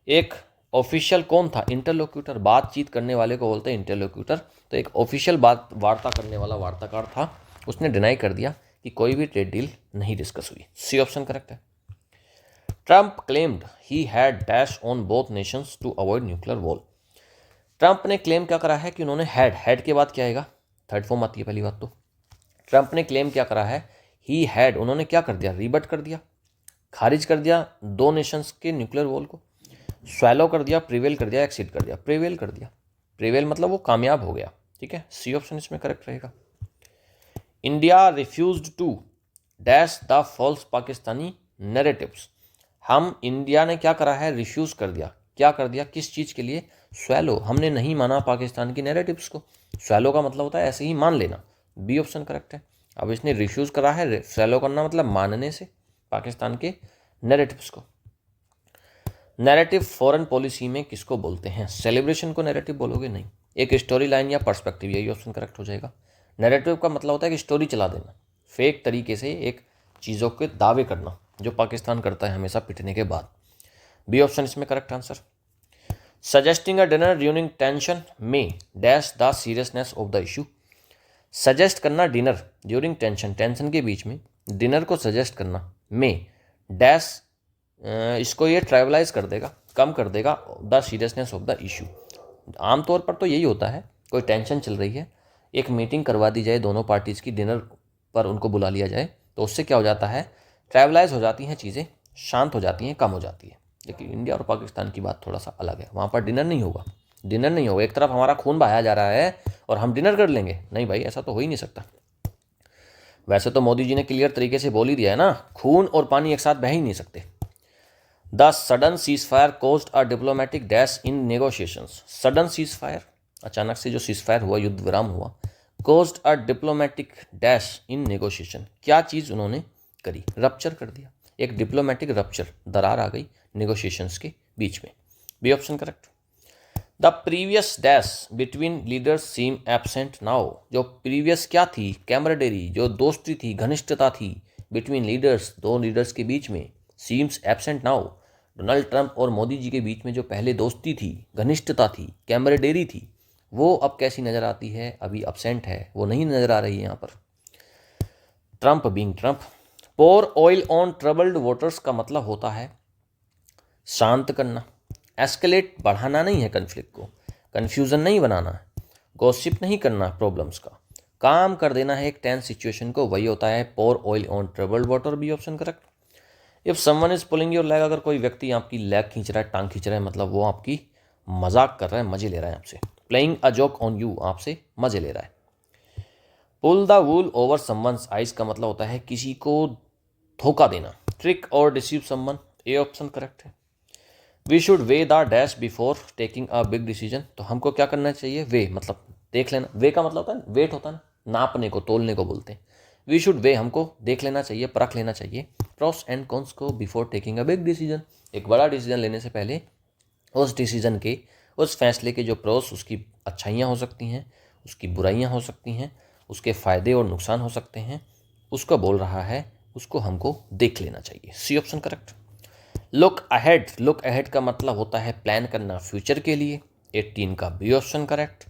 एक ऑफिशियल कौन था, इंटरलोक्यूटर, बातचीत करने वाले को बोलते हैं इंटरलोक्यूटर, तो एक ऑफिशियल वार्ता करने वाला वार्ताकार था, उसने डिनाई कर दिया कि कोई भी ट्रेड डील नहीं डिस्कस हुई। सी ऑप्शन करेक्ट है। Trump claimed he had dash on both nations to avoid nuclear war. Trump ने क्लेम क्या करा है कि उन्होंने हैड के बाद क्या आएगा, थर्ड फॉर्म आती है पहली बात तो। ट्रंप ने क्लेम क्या करा है, ही हैड, उन्होंने क्या कर दिया, रिबट कर दिया, खारिज कर दिया दो नेशंस के न्यूक्लियर वॉर को, स्वैलो कर दिया, प्रिवेल कर दिया, एक्सीड कर दिया, प्रिवेल कर दिया, प्रिवेल मतलब वो कामयाब हो गया, ठीक है। सी ऑप्शन इसमें करेक्ट रहेगा। India refused to dash the false Pakistani narratives. हम, इंडिया ने क्या करा है, रिफ्यूज़ कर दिया, क्या कर दिया, किस चीज़ के लिए, स्वैलो, हमने नहीं माना पाकिस्तान की नैरेटिव्स को। स्वैलो का मतलब होता है ऐसे ही मान लेना। बी ऑप्शन करेक्ट है। अब इसने रिफ्यूज़ करा है, स्वैलो करना मतलब मानने से पाकिस्तान के नैरेटिव्स को। नैरेटिव फॉरेन पॉलिसी में किसको बोलते हैं, सेलिब्रेशन को नैरेटिव बोलोगे, नहीं, एक स्टोरी लाइन या पर्सपेक्टिव, यही ऑप्शन करेक्ट हो जाएगा। नैरेटिव का मतलब होता है कि स्टोरी चला देना, फेक तरीके से एक चीज़ों के दावे करना, जो पाकिस्तान करता है हमेशा पिटने के बाद। बी ऑप्शन इसमें correct answer. Suggesting a dinner during tension में dash the seriousness of the issue. Suggest करना डिनर ड्यूरिंग टेंशन, टेंशन के बीच में डिनर को सजेस्ट करना, में डैश, इसको ये ट्राइवलाइज कर देगा, कम कर देगा the seriousness of the issue. आमतौर पर तो यही होता है, कोई टेंशन चल रही है, एक मीटिंग करवा दी जाए दोनों पार्टीज़ की, डिनर पर उनको बुला लिया जाए, तो उससे क्या हो जाता है, ट्रैवलाइज हो जाती हैं चीज़ें, शांत हो जाती हैं, कम हो जाती है। लेकिन इंडिया और पाकिस्तान की बात थोड़ा सा अलग है, वहाँ पर डिनर नहीं होगा, डिनर नहीं होगा। एक तरफ हमारा खून बहाया जा रहा है और हम डिनर कर लेंगे, नहीं भाई, ऐसा तो हो ही नहीं सकता। वैसे तो मोदी जी ने क्लियर तरीके से बोल ही दिया है ना, खून और पानी एक साथ बह ही नहीं सकते। The sudden cease fire caused a diplomatic dash in negotiations. Sudden cease fire, अचानक से जो सीज फायर हुआ, युद्ध विराम हुआ, caused a diplomatic dash in negotiation, क्या चीज़ उन्होंने करी, रप्चर कर दिया, एक डिप्लोमेटिक रप्चर, दरार आ गई नेगोशिएशंस के बीच में। B option correct. The previous dash between leaders seem absent now. जो प्रीवियस क्या थी, कैमरेडरी, जो दोस्ती थी, घनिष्ठता थी बिटवीन लीडर्स, दो लीडर्स के बीच में, seems absent now. Donald Trump और मोदी जी के बीच में जो पहले दोस्ती थी, घनिष्ठता थी, कैमरेडरी थी, वो अब कैसी नज़र आती है, अभी एबसेंट है, वो नहीं नज़र आ रही है यहाँ पर। Trump being Trump. Pour oil on troubled waters का मतलब होता है शांत करना, एस्केलेट बढ़ाना नहीं है कन्फ्लिक्ट को, कन्फ्यूज़न नहीं बनाना है, गॉसिप नहीं करना प्रॉब्लम्स का, काम कर देना है एक टेंस सिचुएशन को, वही होता है pour oil on troubled water. B option correct. If someone is pulling your leg, अगर कोई व्यक्ति आपकी लेग खींच रहा है, टांग खींच रहा है, मतलब वो आपकी मजाक कर रहा है, मजे ले रहा है आपसे। Playing a joke on you, आपसे मजे ले रहा है। Pull the wool over someone's eyes का मतलब होता है किसी को धोखा देना, ट्रिक और deceive someone. A option correct है। We should weigh the dash before taking a big decision, तो हमको क्या करना चाहिए, वे मतलब देख लेना, वे का मतलब होता है वेट होता है ना, नापने को, तोलने को बोलते हैं। वी शुड वे, हमको देख लेना चाहिए, परख लेना चाहिए प्रोस एंड कॉन्स को before taking a big decision. एक बड़ा डिसीजन लेने से पहले उस डिसीजन के, उस फैसले के जो प्रोस, उसकी अच्छाइयाँ हो सकती हैं, उसकी बुराइयाँ हो सकती हैं, उसके फ़ायदे और नुकसान हो सकते हैं, उसको बोल रहा है, उसको हमको देख लेना चाहिए। C option correct. Look ahead, look ahead का मतलब होता है प्लान करना फ्यूचर के लिए। 18 का B option correct.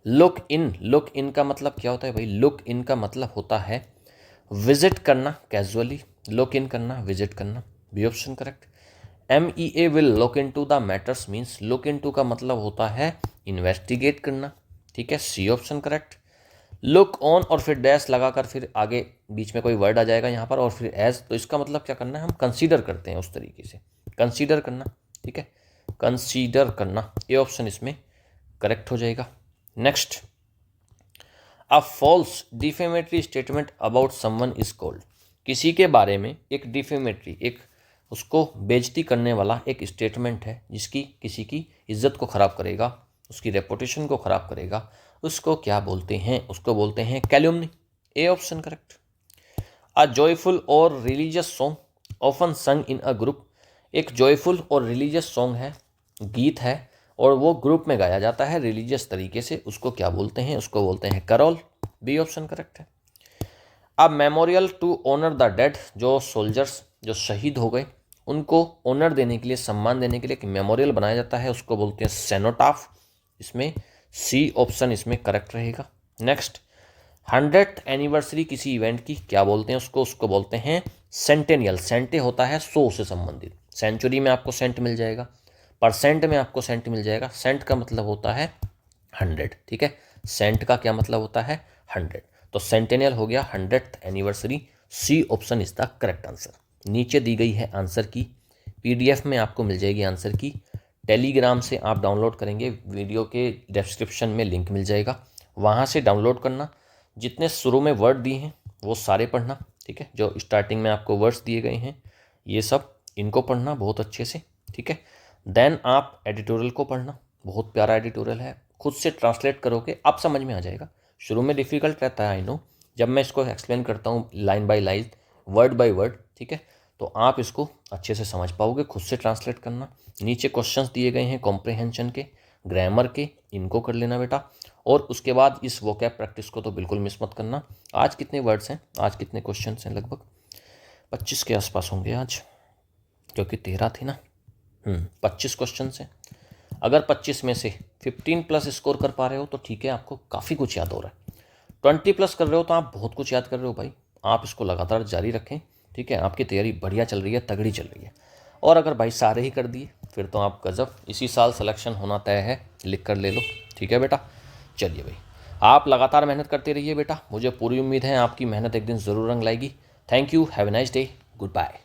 Look in, look in का मतलब क्या होता है भाई, लुक इन का मतलब होता है विजिट करना कैजुअली, लुक इन करना, विजिट करना। B option correct. MEA will look into the matters means, look into का मतलब होता है इन्वेस्टिगेट करना, ठीक है। C option correct. Look on और फिर डैश लगाकर फिर आगे बीच में कोई वर्ड आ जाएगा यहाँ पर और फिर एज, तो इसका मतलब क्या करना है, हम कंसीडर करते हैं उस तरीके से, कंसीडर करना, ठीक है, कंसीडर करना। ये ऑप्शन इसमें करेक्ट हो जाएगा। Next, a false defamatory statement about someone is called. किसी के बारे में एक डिफेमेटरी, एक उसको बेइज्जती करने वाला एक स्टेटमेंट है जिसकी किसी की इज्जत को ख़राब करेगा, उसकी रेपुटेशन को ख़राब करेगा, उसको क्या बोलते हैं, उसको बोलते हैं calumny. A option correct. A joyful और religious song often sung in a group. एक जॉयफुल और रिलीजियस सॉन्ग है, गीत है, और वो ग्रुप में गाया जाता है रिलीजियस तरीके से, उसको क्या बोलते हैं, उसको बोलते हैं करौल। बी ऑप्शन करेक्ट है। A memorial to honour the dead, जो सोल्जर्स जो शहीद हो गए उनको ऑनर देने के लिए, सम्मान देने के लिए एक मेमोरियल बनाया जाता है, उसको बोलते हैं सेनोटाफ। इसमें सी ऑप्शन इसमें करेक्ट रहेगा। नेक्स्ट, 100th एनिवर्सरी किसी इवेंट की क्या बोलते हैं उसको, उसको बोलते हैं सेंटेनियल। सेंटे होता है 100 से संबंधित, सेंचुरी में आपको सेंट मिल जाएगा, परसेंट में आपको सेंट मिल जाएगा। सेंट का मतलब होता है 100, ठीक है, सेंट का क्या मतलब होता है 100, तो सेंटेनियल हो गया 100th anniversary. C option is the correct answer. नीचे दी गई है आंसर की PDF में आपको मिल जाएगी आंसर की, टेलीग्राम से आप डाउनलोड करेंगे, वीडियो के डिस्क्रिप्शन में लिंक मिल जाएगा, वहाँ से डाउनलोड करना। जितने शुरू में वर्ड दिए हैं वो सारे पढ़ना, ठीक है, जो स्टार्टिंग में आपको वर्ड्स दिए गए हैं ये सब, इनको पढ़ना बहुत अच्छे से, ठीक है। देन आप एडिटोरियल को पढ़ना, बहुत प्यारा एडिटोरियल है, खुद से ट्रांसलेट करोगे आप समझ में आ जाएगा। शुरू में डिफ़िकल्ट रहता है, आई नो, जब मैं इसको एक्सप्लेन करता हूँ line by line, word by word, ठीक है, तो आप इसको अच्छे से समझ पाओगे। खुद से ट्रांसलेट करना। नीचे क्वेश्चंस दिए गए हैं कॉम्प्रिहेंशन के, ग्रामर के, इनको कर लेना बेटा। और उसके बाद इस वोकैब प्रैक्टिस को तो बिल्कुल मिस मत करना। आज कितने वर्ड्स हैं, आज कितने क्वेश्चंस हैं, लगभग 25 के आसपास होंगे आज, क्योंकि 13 थी ना। 25 क्वेश्चन हैं। अगर 25 में से 15+ स्कोर कर पा रहे हो तो ठीक है, आपको काफ़ी कुछ याद हो रहा है। 20+ कर रहे हो तो आप बहुत कुछ याद कर रहे हो भाई, आप इसको लगातार जारी रखें, ठीक है, आपकी तैयारी बढ़िया चल रही है, तगड़ी चल रही है। और अगर भाई सारे ही कर दिए फिर तो आप गजब, इसी साल सिलेक्शन होना तय है, लिख कर ले लो, ठीक है बेटा। चलिए भाई, आप लगातार मेहनत करते रहिए बेटा, मुझे पूरी उम्मीद है आपकी मेहनत एक दिन ज़रूर रंग लाएगी। Thank you, have a nice day, good bye.